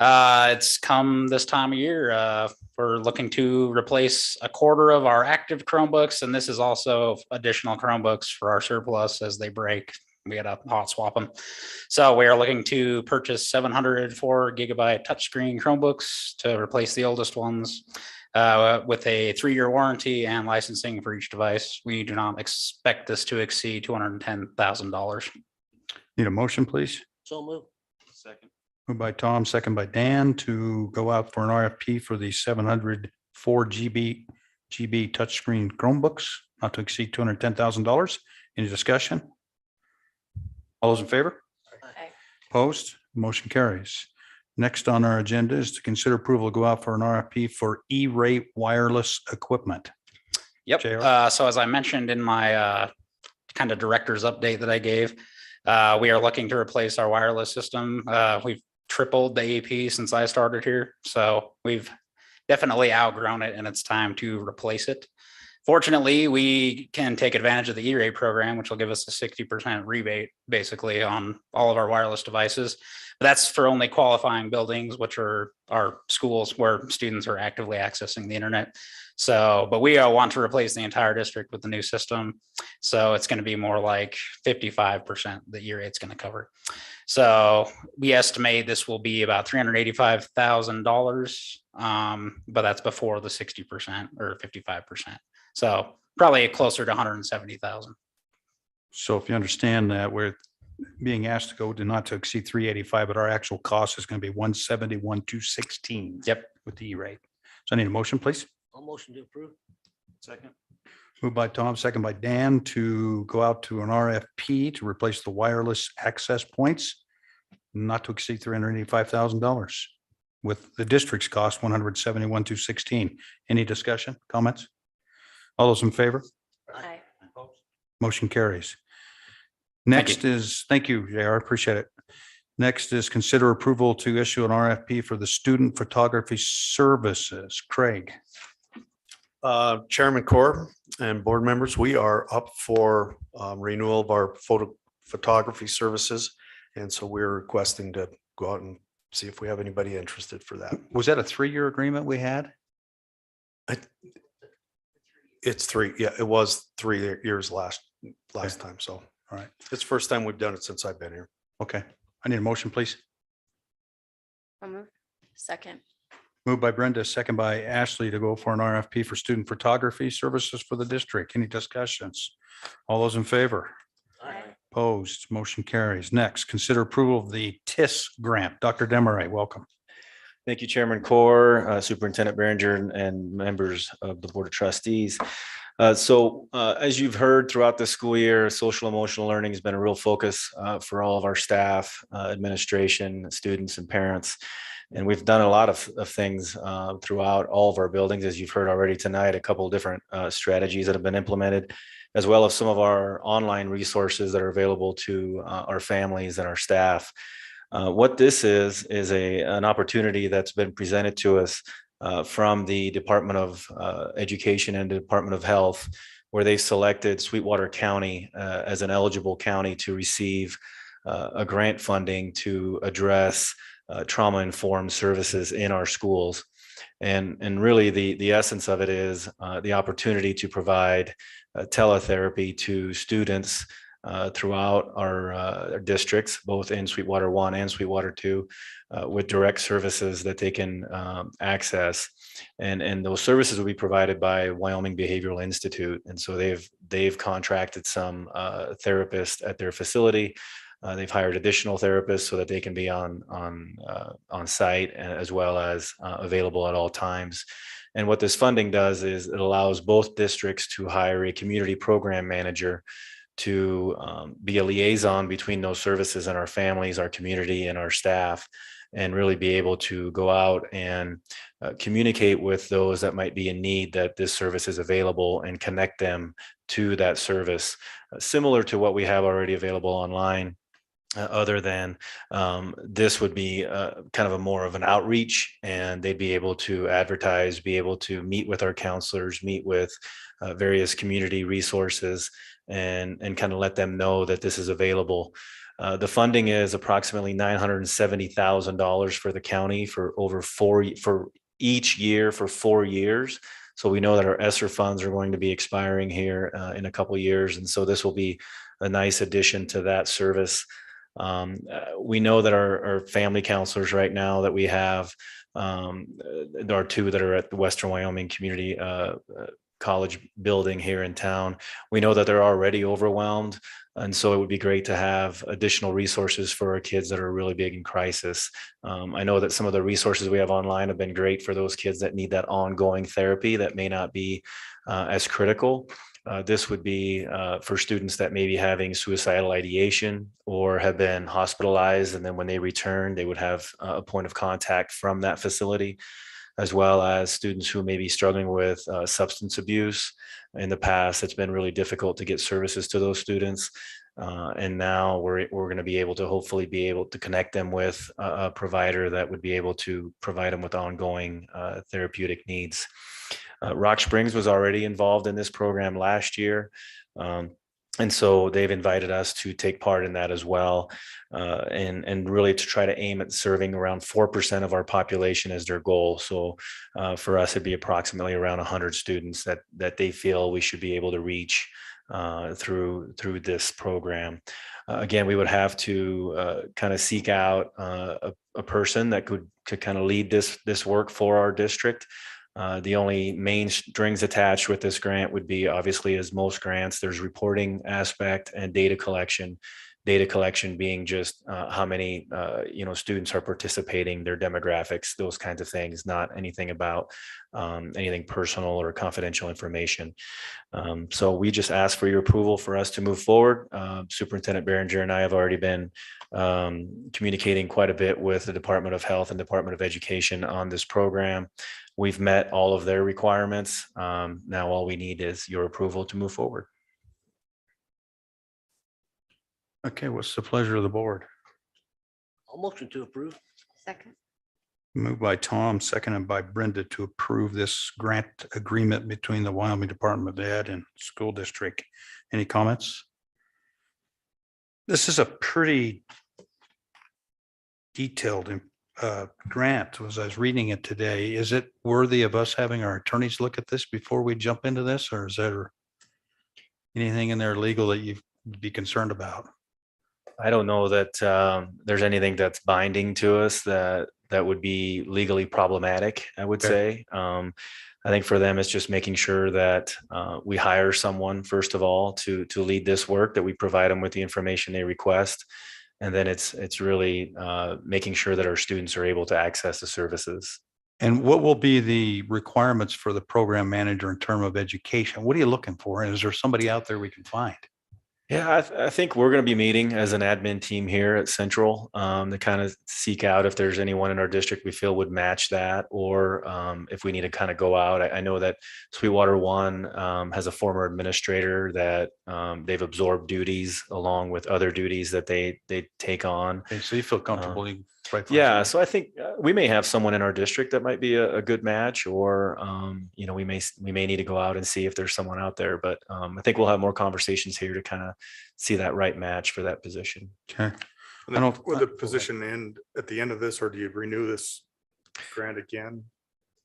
It's come this time of year. We're looking to replace a quarter of our active Chromebooks, and this is also additional Chromebooks for our surplus as they break. We got to hot swap them. So we are looking to purchase 704 gigabyte touchscreen Chromebooks to replace the oldest ones. With a 3-year warranty and licensing for each device. We do not expect this to exceed $210,000. Need a motion, please? So move. Second. Moved by Tom, second by Dan to go out for an RFP for the 704 GB touchscreen Chromebooks, not to exceed $210,000. Any discussion? All those in favor? Aye. Opposed? Motion carries. Next on our agenda is to consider approval to go out for an RFP for E-rate wireless equipment. Yep. JR? So as I mentioned in my kind of director's update that I gave, we are looking to replace our wireless system. We've tripled the AP since I started here. So we've definitely outgrown it and it's time to replace it. Fortunately, we can take advantage of the E-rate program, which will give us a 60% rebate basically on all of our wireless devices. But that's for only qualifying buildings, which are our schools where students are actively accessing the internet. So, but we want to replace the entire district with the new system. So it's going to be more like 55% the E-rate's going to cover. So we estimate this will be about $385,000, but that's before the 60% or 55%. So probably closer to 170,000. So if you understand that, we're being asked to go to not to exceed 385, but our actual cost is going to be 171,216. Yep. With the E-rate. So I need a motion, please. I'll motion to approve. Second. Moved by Tom, second by Dan to go out to an RFP to replace the wireless access points, not to exceed $385,000 with the district's cost 171,216. Any discussion, comments? All those in favor? Aye. Motion carries. Next is, thank you, JR, appreciate it. Next is consider approval to issue an RFP for the student photography services. Craig. Chairman Corr and board members, we are up for renewal of our photography services. And so we're requesting to go out and see if we have anybody interested for that. Was that a 3-year agreement we had? It's 3. Yeah, it was 3 years last time. So, All right. it's the first time we've done it since I've been here. Okay. I need a motion, please. Second. Moved by Brenda, second by Ashley to go for an RFP for student photography services for the district. Any discussions? All those in favor? Opposed, motion carries. Next, consider approval of the TIS grant. Dr. Demaray, welcome. Thank you, Chairman Core, Superintendent Behringer, and members of the Board of Trustees. As you've heard throughout the school year, social emotional learning has been a real focus for all of our staff, administration, students, and parents. And we've done a lot of things throughout all of our buildings, as you've heard already tonight, a couple of different strategies that have been implemented, as well as some of our online resources that are available to our families and our staff. What this is an opportunity that's been presented to us from the Department of Education and the Department of Health, where they selected Sweetwater County as an eligible county to receive a grant funding to address trauma-informed services in our schools. And really the essence of it is the opportunity to provide teletherapy to students throughout our districts, both in Sweetwater 1 and Sweetwater 2, with direct services that they can access. And those services will be provided by Wyoming Behavioral Institute. And so they've contracted some therapists at their facility. They've hired additional therapists so that they can be on site as well as available at all times. And what this funding does is it allows both districts to hire a community program manager to be a liaison between those services and our families, our community, and our staff, and really be able to go out and communicate with those that might be in need that this service is available and connect them to that service, similar to what we have already available online. Other than this would be kind of a more of an outreach, and they'd be able to advertise, be able to meet with our counselors, meet with various community resources, and kind of let them know that this is available. The funding is approximately $970,000 for the county for each year for 4 years. So we know that our ESSER funds are going to be expiring here in a couple of years, and so this will be a nice addition to that service. We know that our family counselors right now that we have, there are 2 that are at the Western Wyoming Community College building here in town. We know that they're already overwhelmed. And so it would be great to have additional resources for our kids that are really big in crisis. I know that some of the resources we have online have been great for those kids that need that ongoing therapy that may not be as critical. This would be for students that may be having suicidal ideation or have been hospitalized. And then when they return, they would have a point of contact from that facility, as well as students who may be struggling with substance abuse. In the past, it's been really difficult to get services to those students. And now we're going to be able to hopefully be able to connect them with a provider that would be able to provide them with ongoing therapeutic needs. Rock Springs was already involved in this program last year. And so they've invited us to take part in that as well, and really to try to aim at serving around 4% of our population as their goal. So for us, it'd be approximately around 100 students that they feel we should be able to reach through this program. Again, we would have to kind of seek out a person that could kind of lead this work for our district. The only main strings attached with this grant would be, obviously, as most grants, there's reporting aspect and data collection. Data collection being just how many students are participating, their demographics, those kinds of things, not anything about anything personal or confidential information. So we just ask for your approval for us to move forward. Superintendent Behringer and I have already been communicating quite a bit with the Department of Health and Department of Education on this program. We've met all of their requirements. Now all we need is your approval to move forward. Okay, what's the pleasure of the board? I'll motion to approve. Second. Moved by Tom, seconded by Brenda to approve this grant agreement between the Wyoming Department of Ed and school district. Any comments? This is a pretty detailed grant as I was reading it today. Is it worthy of us having our attorneys look at this before we jump into this, or is there anything in there legal that you'd be concerned about? I don't know that there's anything that's binding to us that would be legally problematic, I would say. I think for them, it's just making sure that we hire someone, first of all, to lead this work, that we provide them with the information they request. And then it's really making sure that our students are able to access the services. And what will be the requirements for the program manager in terms of education? What are you looking for? And is there somebody out there we can find? Yeah, I think we're going to be meeting as an admin team here at Central to kind of seek out if there's anyone in our district we feel would match that, or if we need to kind of go out. I know that Sweetwater One has a former administrator that they've absorbed duties along with other duties that they take on. Okay, so you feel comfortable? Yeah, so I think we may have someone in our district that might be a good match, or we may need to go out and see if there's someone out there. But I think we'll have more conversations here to kind of see that right match for that position. Okay. Will the position end at the end of this, or do you renew this grant again?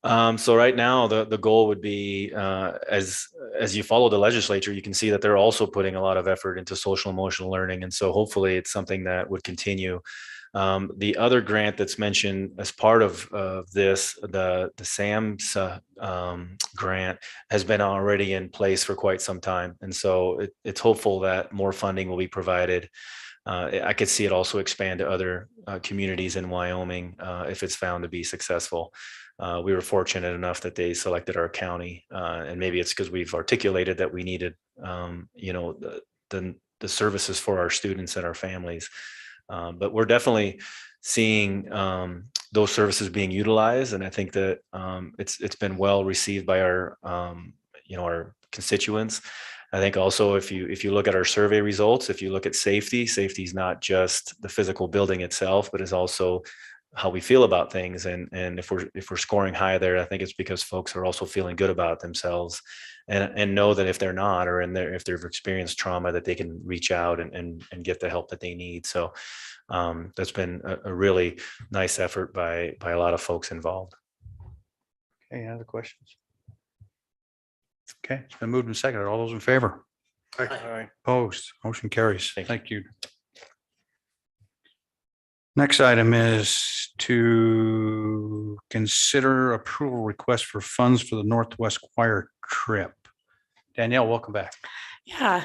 So right now, the goal would be as you follow the legislature, you can see that they're also putting a lot of effort into social emotional learning, and so hopefully it's something that would continue. The other grant that's mentioned as part of this, the SAMS grant, has been already in place for quite some time. And so it's hopeful that more funding will be provided. I could see it also expand to other communities in Wyoming if it's found to be successful. We were fortunate enough that they selected our county, and maybe it's because we've articulated that we needed, the services for our students and our families. But we're definitely seeing those services being utilized, and I think that it's been well received by our our constituents. I think also if you look at our survey results, if you look at safety is not just the physical building itself, but is also how we feel about things. And if we're scoring high there, I think it's because folks are also feeling good about themselves and know that if they're not, or if they've experienced trauma, that they can reach out and get the help that they need. So that's been a really nice effort by a lot of folks involved. Okay, any other questions? Okay, it's been moved and seconded. All those in favor? Aye. Opposed? Motion carries. Thank you. Next item is to consider approval request for funds for the Northwest Choir trip. Danielle, welcome back. Yeah.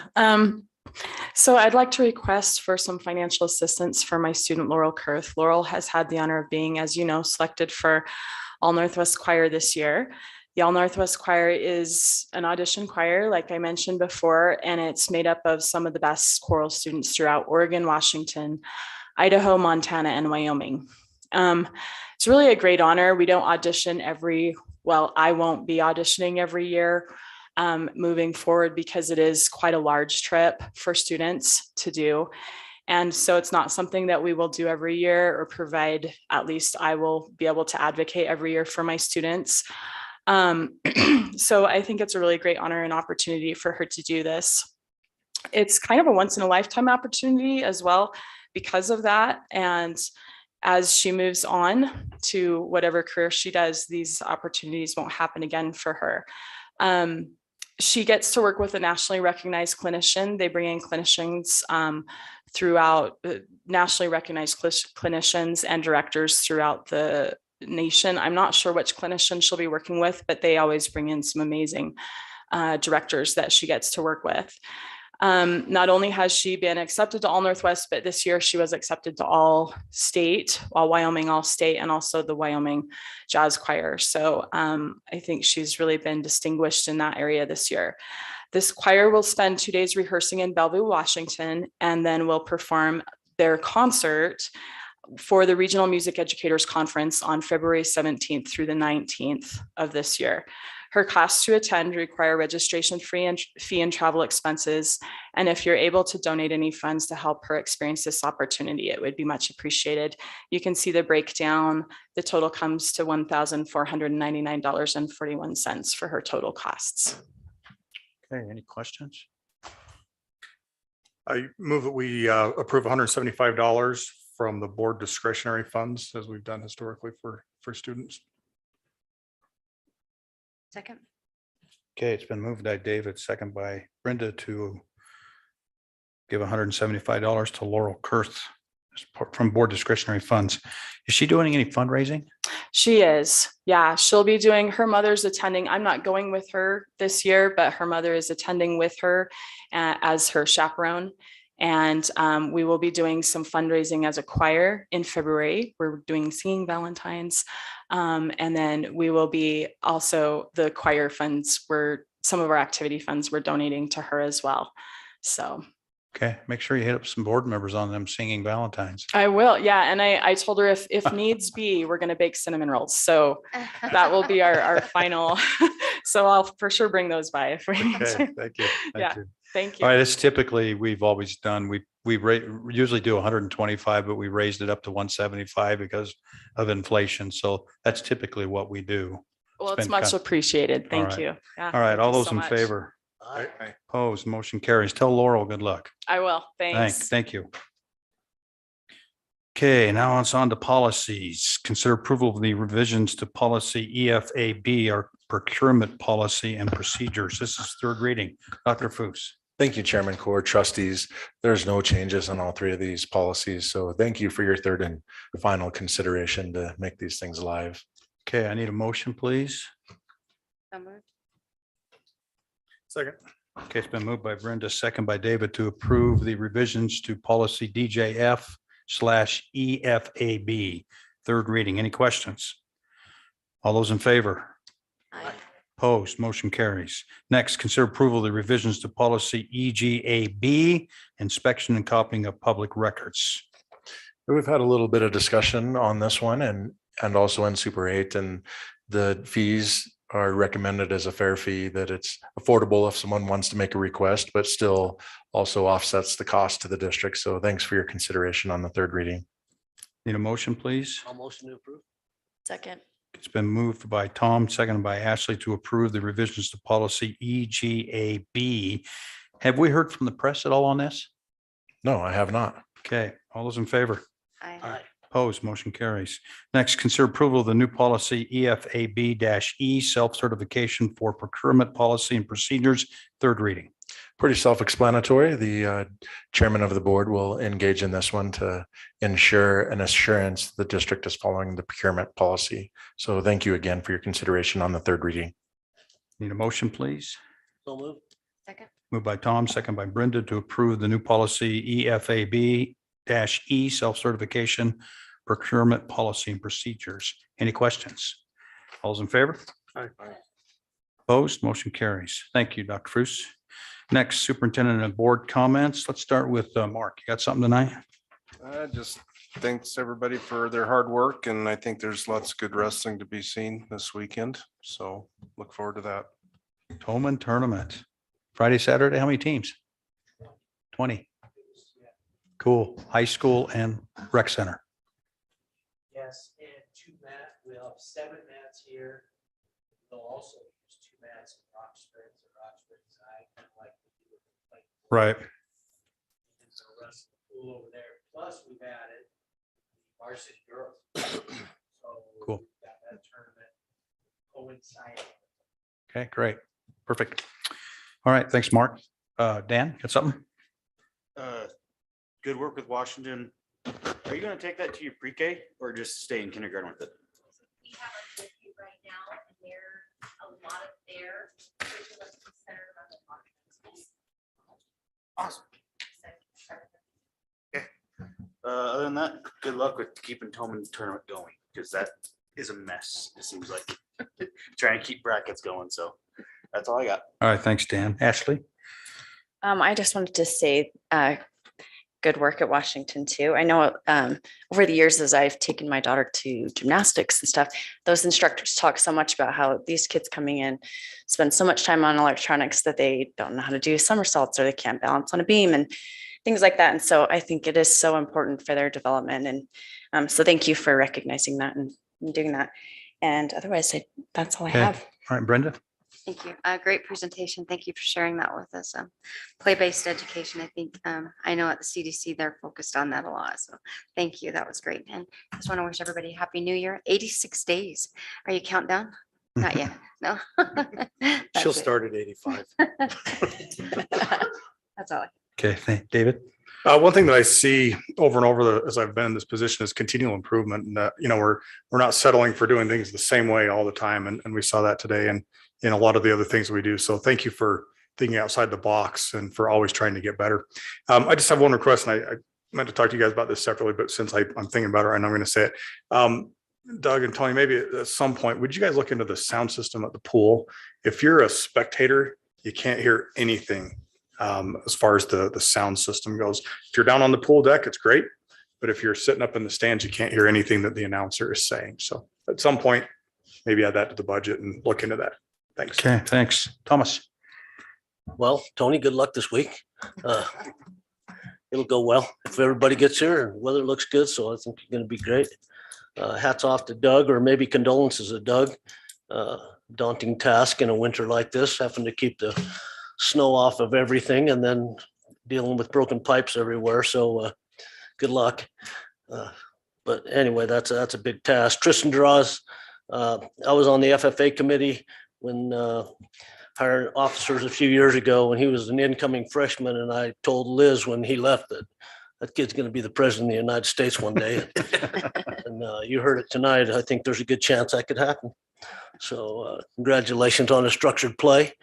So I'd like to request for some financial assistance for my student Laurel Kurth. Laurel has had the honor of being, as you know, selected for All Northwest Choir this year. The All Northwest Choir is an audition choir, like I mentioned before, and it's made up of some of the best choral students throughout Oregon, Washington, Idaho, Montana, and Wyoming. It's really a great honor. We don't audition I won't be auditioning every year moving forward because it is quite a large trip for students to do. And so it's not something that we will do every year or provide, at least I will be able to advocate every year for my students. So I think it's a really great honor and opportunity for her to do this. It's kind of a once in a lifetime opportunity as well because of that. And as she moves on to whatever career she does, these opportunities won't happen again for her. She gets to work with a nationally recognized clinician. They bring in clinicians throughout nationally recognized clinicians and directors throughout the nation. I'm not sure which clinician she'll be working with, but they always bring in some amazing directors that she gets to work with. Not only has she been accepted to All Northwest, but this year she was accepted to All State, Wyoming All State, and also the Wyoming Jazz Choir. So I think she's really been distinguished in that area this year. This choir will spend 2 days rehearsing in Bellevue, Washington, and then will perform their concert for the Regional Music Educators Conference on February 17th through the 19th of this year. Her costs to attend require registration fee and travel expenses. And if you're able to donate any funds to help her experience this opportunity, it would be much appreciated. You can see the breakdown. The total comes to $1,499.41 for her total costs. Okay, any questions? I move that we approve $175 from the board discretionary funds as we've done historically for students. Second. Okay, it's been moved by David, second by Brenda to give $175 to Laurel Kurth from board discretionary funds. Is she doing any fundraising? She is. Yeah, she'll be doing, her mother's attending. I'm not going with her this year, but her mother is attending with her as her chaperone. And we will be doing some fundraising as a choir in February. We're doing Singing Valentines. And then we will be also, the choir funds were, some of our activity funds we're donating to her as well. So. Okay, make sure you hit up some board members on them singing Valentines. I will, yeah. And I told her if needs be, we're gonna bake cinnamon rolls. So that will be our final. So I'll for sure bring those by if we need Okay, to. thank you. Yeah, you. thank you. All right, it's typically, we've always done, we usually do 125, but we raised it up to 175 because of inflation. So that's typically what we do. Well, it's been much kind- appreciated. All Thank right. you. Yeah, All right, thank all you those so in much. favor? Aye. Opposed, motion carries. Tell Laurel, good luck. I will. Thanks. Thank you. Okay, now it's on to policies. Consider approval of the revisions to policy EFAB, our procurement policy and procedures. This is third reading. Dr. Foos. Thank you, Chairman Core, trustees. There's no changes on all three of these policies. So thank you for your third and final consideration to make these things live. Okay, I need a motion, please. Second. Okay, it's been moved by Brenda, second by David to approve the revisions to policy DJF/EFAB. Third reading. Any questions? All those in favor? Aye. Opposed, motion carries. Next, consider approval of the revisions to policy EGAB, inspection and copying of public records. We've had a little bit of discussion on this one and also in Super 8, and the fees are recommended as a fair fee, that it's affordable if someone wants to make a request, but still also offsets the cost to the district. So thanks for your consideration on the third reading. Need a motion, please? I'll motion to approve. Second. It's been moved by Tom, seconded by Ashley to approve the revisions to policy EGAB. Have we heard from the press at all on this? No, I have not. Okay, all those in favor? Aye. Opposed, motion carries. Next, consider approval of the new policy EFAB-E, self-certification for procurement policy and procedures, third reading. Pretty self-explanatory. The chairman of the board will engage in this one to ensure an assurance the district is following the procurement policy. So thank you again for your consideration on the third reading. Need a motion, please? So move. Second. Moved by Tom, second by Brenda to approve the new policy EFAB-E, self-certification procurement policy and procedures. Any questions? All those in favor? Aye. Opposed, motion carries. Thank you, Dr. Fruce. Next, superintendent and board comments. Let's start with Mark. You got something tonight? Just thanks everybody for their hard work, and I think there's lots of good wrestling to be seen this weekend. So look forward to that. Tolman Tournament. Friday, Saturday, how many teams? 20. Cool. High school and rec center. Yes, and 2 mat, we'll have 7 mats here. They'll also use 2 mats in Rock Springs and Rock Springs High, kind of like we do with the play. Right. And so the rest of the pool over there, plus we've added varsity girls. So Cool. we've got that tournament coinciding. Okay, great. Perfect. All right, thanks, Mark. Dan, got something? Good work with Washington. Are you gonna take that to your pre-K or just stay in kindergarten with it? We have a fifty right now, and there's a lot of their curriculum is centered around the Washington schools. Awesome. Other than that, good luck with keeping Tolman tournament going, because that is a mess, it seems like. Trying to keep brackets going, so that's all I got. All right, thanks, Dan. Ashley? I just wanted to say, good work at Washington too. I know over the years, as I've taken my daughter to gymnastics and stuff, those instructors talk so much about how these kids coming in spend so much time on electronics that they don't know how to do somersaults or they can't balance on a beam and things like that. And so I think it is so important for their development. And so thank you for recognizing that and doing that. And otherwise, that's all I Okay. have. All right, Brenda? Thank you. Great presentation. Thank you for sharing that with us. Play-based education, I think, I know at the CDC, they're focused on that a lot. So thank you. That was great. And I just want to wish everybody a happy new year. 86 days. Are you countdown? Not yet. No. She'll That's it. start at 85. That's all. Okay, David? One thing that I see over and over as I've been in this position is continual improvement, and we're not settling for doing things the same way all the time, and we saw that today, and in a lot of the other things we do. So thank you for thinking outside the box and for always trying to get better. I just have one request, and I meant to talk to you guys about this separately, but since I'm thinking about it, and I'm going to say it. Doug and Tony, maybe at some point, would you guys look into the sound system at the pool? If you're a spectator, you can't hear anything. As far as the sound system goes, if you're down on the pool deck, it's great. But if you're sitting up in the stands, you can't hear anything that the announcer is saying. So at some point, maybe add that to the budget and look into that. Thanks. Okay, thanks. Thomas? Well, Tony, good luck this week. It'll go well if everybody gets here and weather looks good. So I think you're going to be great. Hats off to Doug, or maybe condolences to Doug. Daunting task in a winter like this, having to keep the snow off of everything and then dealing with broken pipes everywhere. So good luck. But anyway, that's a big task. Tristan Draws, I was on the FFA committee when hiring officers a few years ago when he was an incoming freshman, and I told Liz when he left that kid's going to be the president of the United States one day. And you heard it tonight. I think there's a good chance that could happen. So congratulations on a structured play.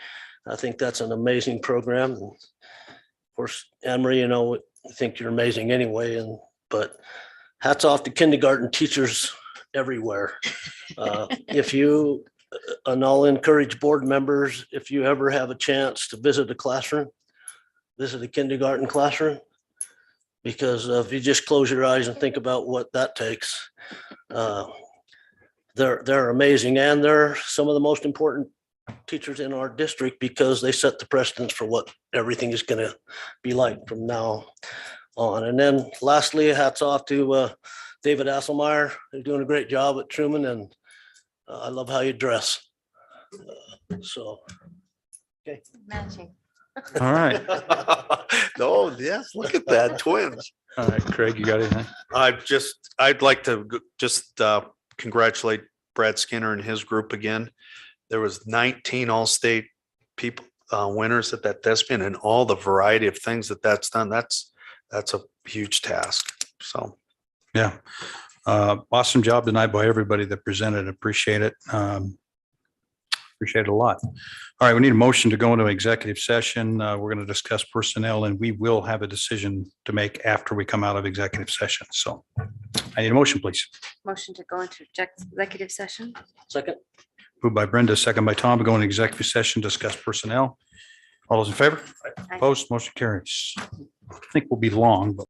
I think that's an amazing program. And of course, Anne-Marie, I think you're amazing anyway. But hats off to kindergarten teachers everywhere. And I'll encourage board members, if you ever have a chance to visit a classroom, visit a kindergarten classroom, because if you just close your eyes and think about what that takes, they're amazing, and they're some of the most important teachers in our district because they set the precedence for what everything is going to be like from now on. And then lastly, hats off to David Asselmeyer. You're doing a great job at Truman, and I love how you dress. So, okay. Matching. All right. Oh, yes, look at that, twins. All right, Craig, you got anything? I'd like to just congratulate Brad Skinner and his group again. There was 19 all-state people winners at that thespian, and all the variety of things that's done. That's a huge task. So, Yeah. Awesome job tonight by everybody that presented. Appreciate it. Appreciate it a lot. All right, we need a motion to go into executive session. We're going to discuss personnel, and we will have a decision to make after we come out of executive session. So I need a motion, please. Motion to go into executive session. Second. Moved by Brenda, second by Tom, to go into executive session, discuss personnel. All those in favor? Opposed, motion carries. I think we'll be long, but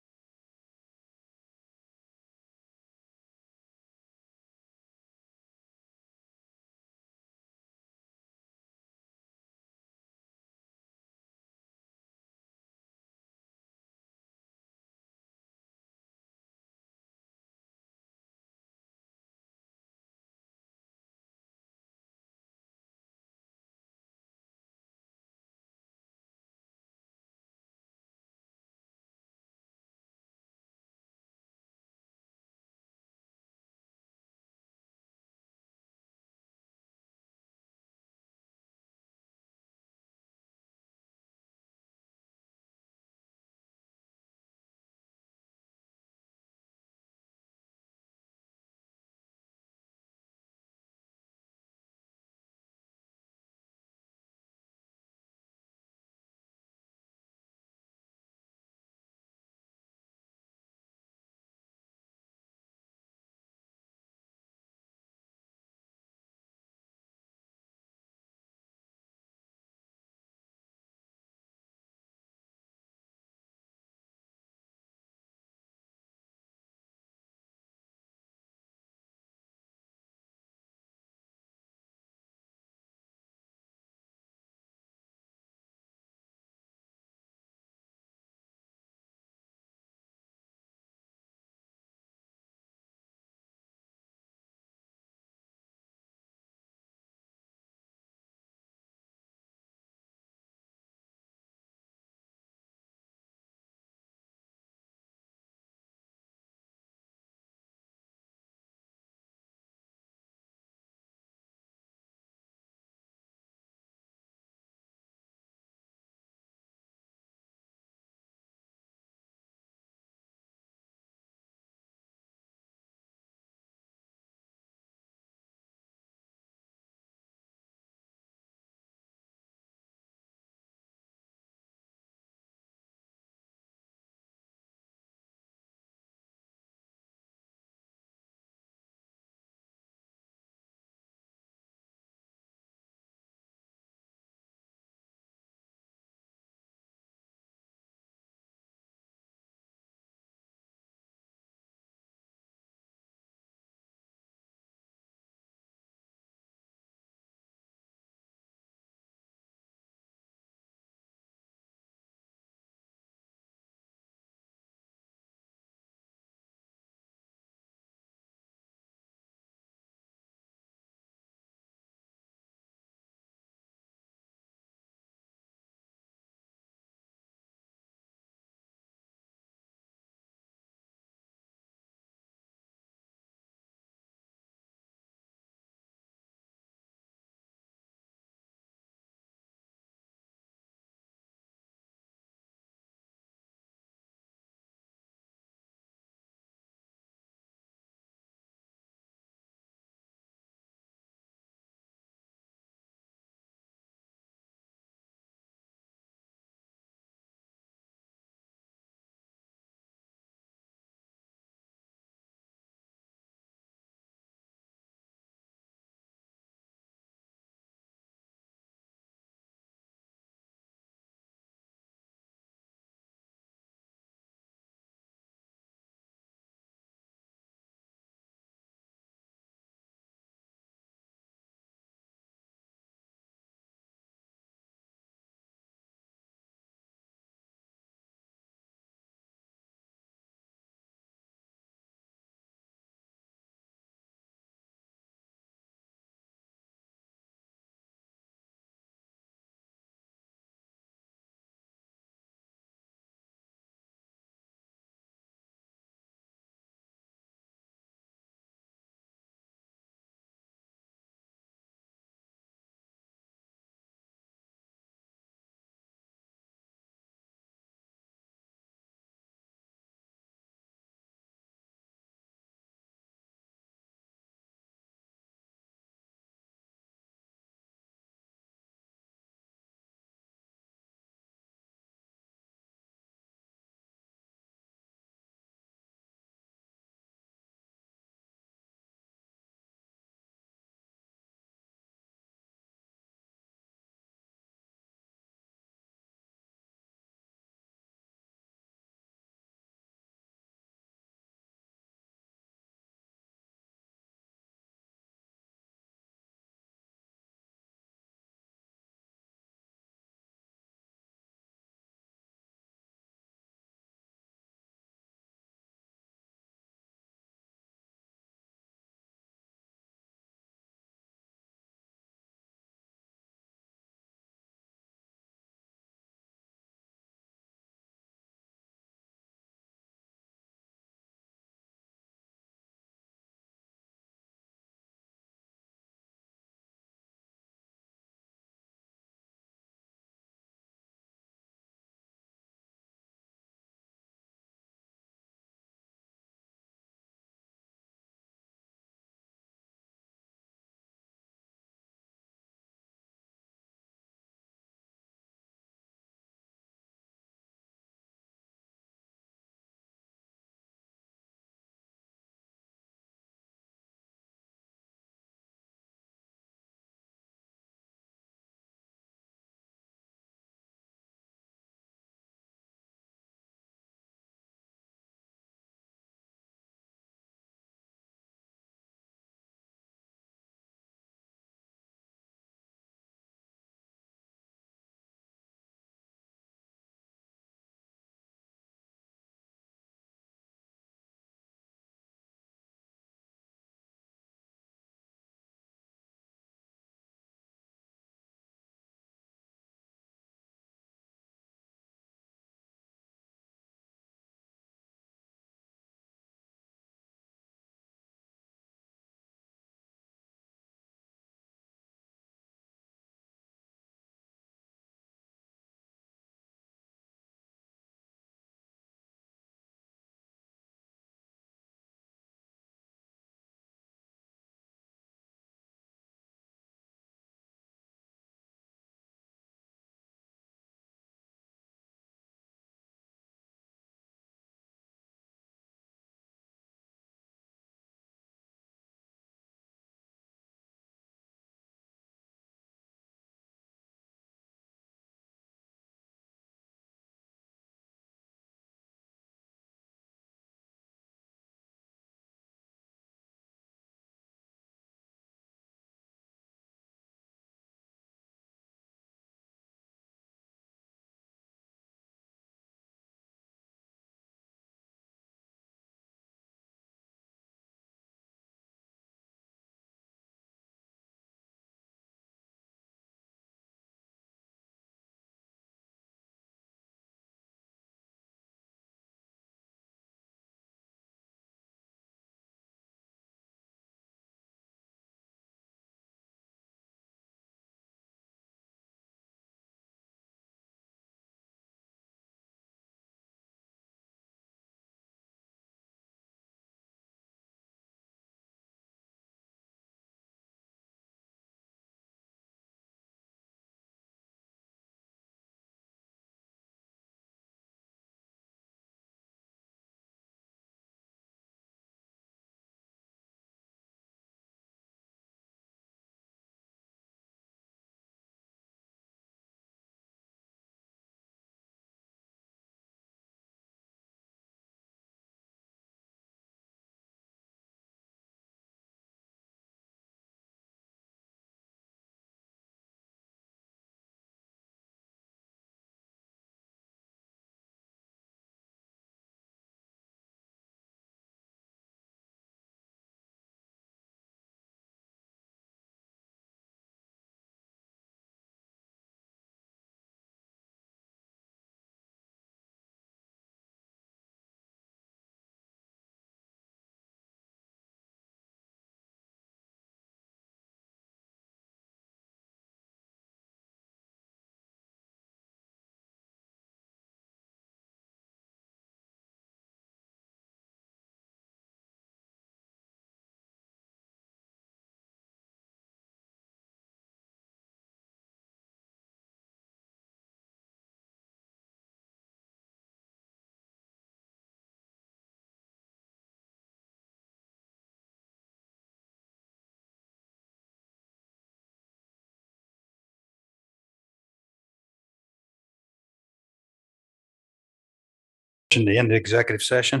To end the executive session.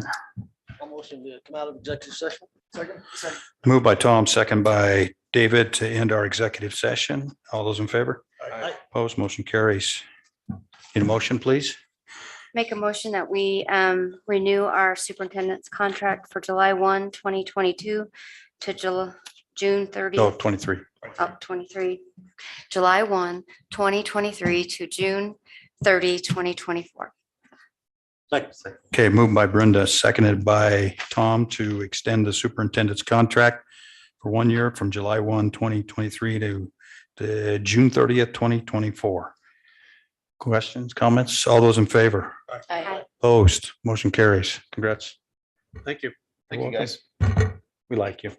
I'll motion to come out of executive session. Second. Moved by Tom, second by David to end our executive session. All those in favor? Aye. Opposed, motion carries. Need a motion, please? Make a motion that we renew our superintendent's contract for July 1, 2022 to June 30th. Oh, 23. Oh, 23, July 1, 2023 to June 30, 2024. Okay, moved by Brenda, seconded by Tom to extend the superintendent's contract for 1 year from July 1, 2023 to June 30th, 2024. Questions, comments? All those in favor? Aye. Opposed, motion carries. Congrats. Thank you. Thank you, guys. We like you.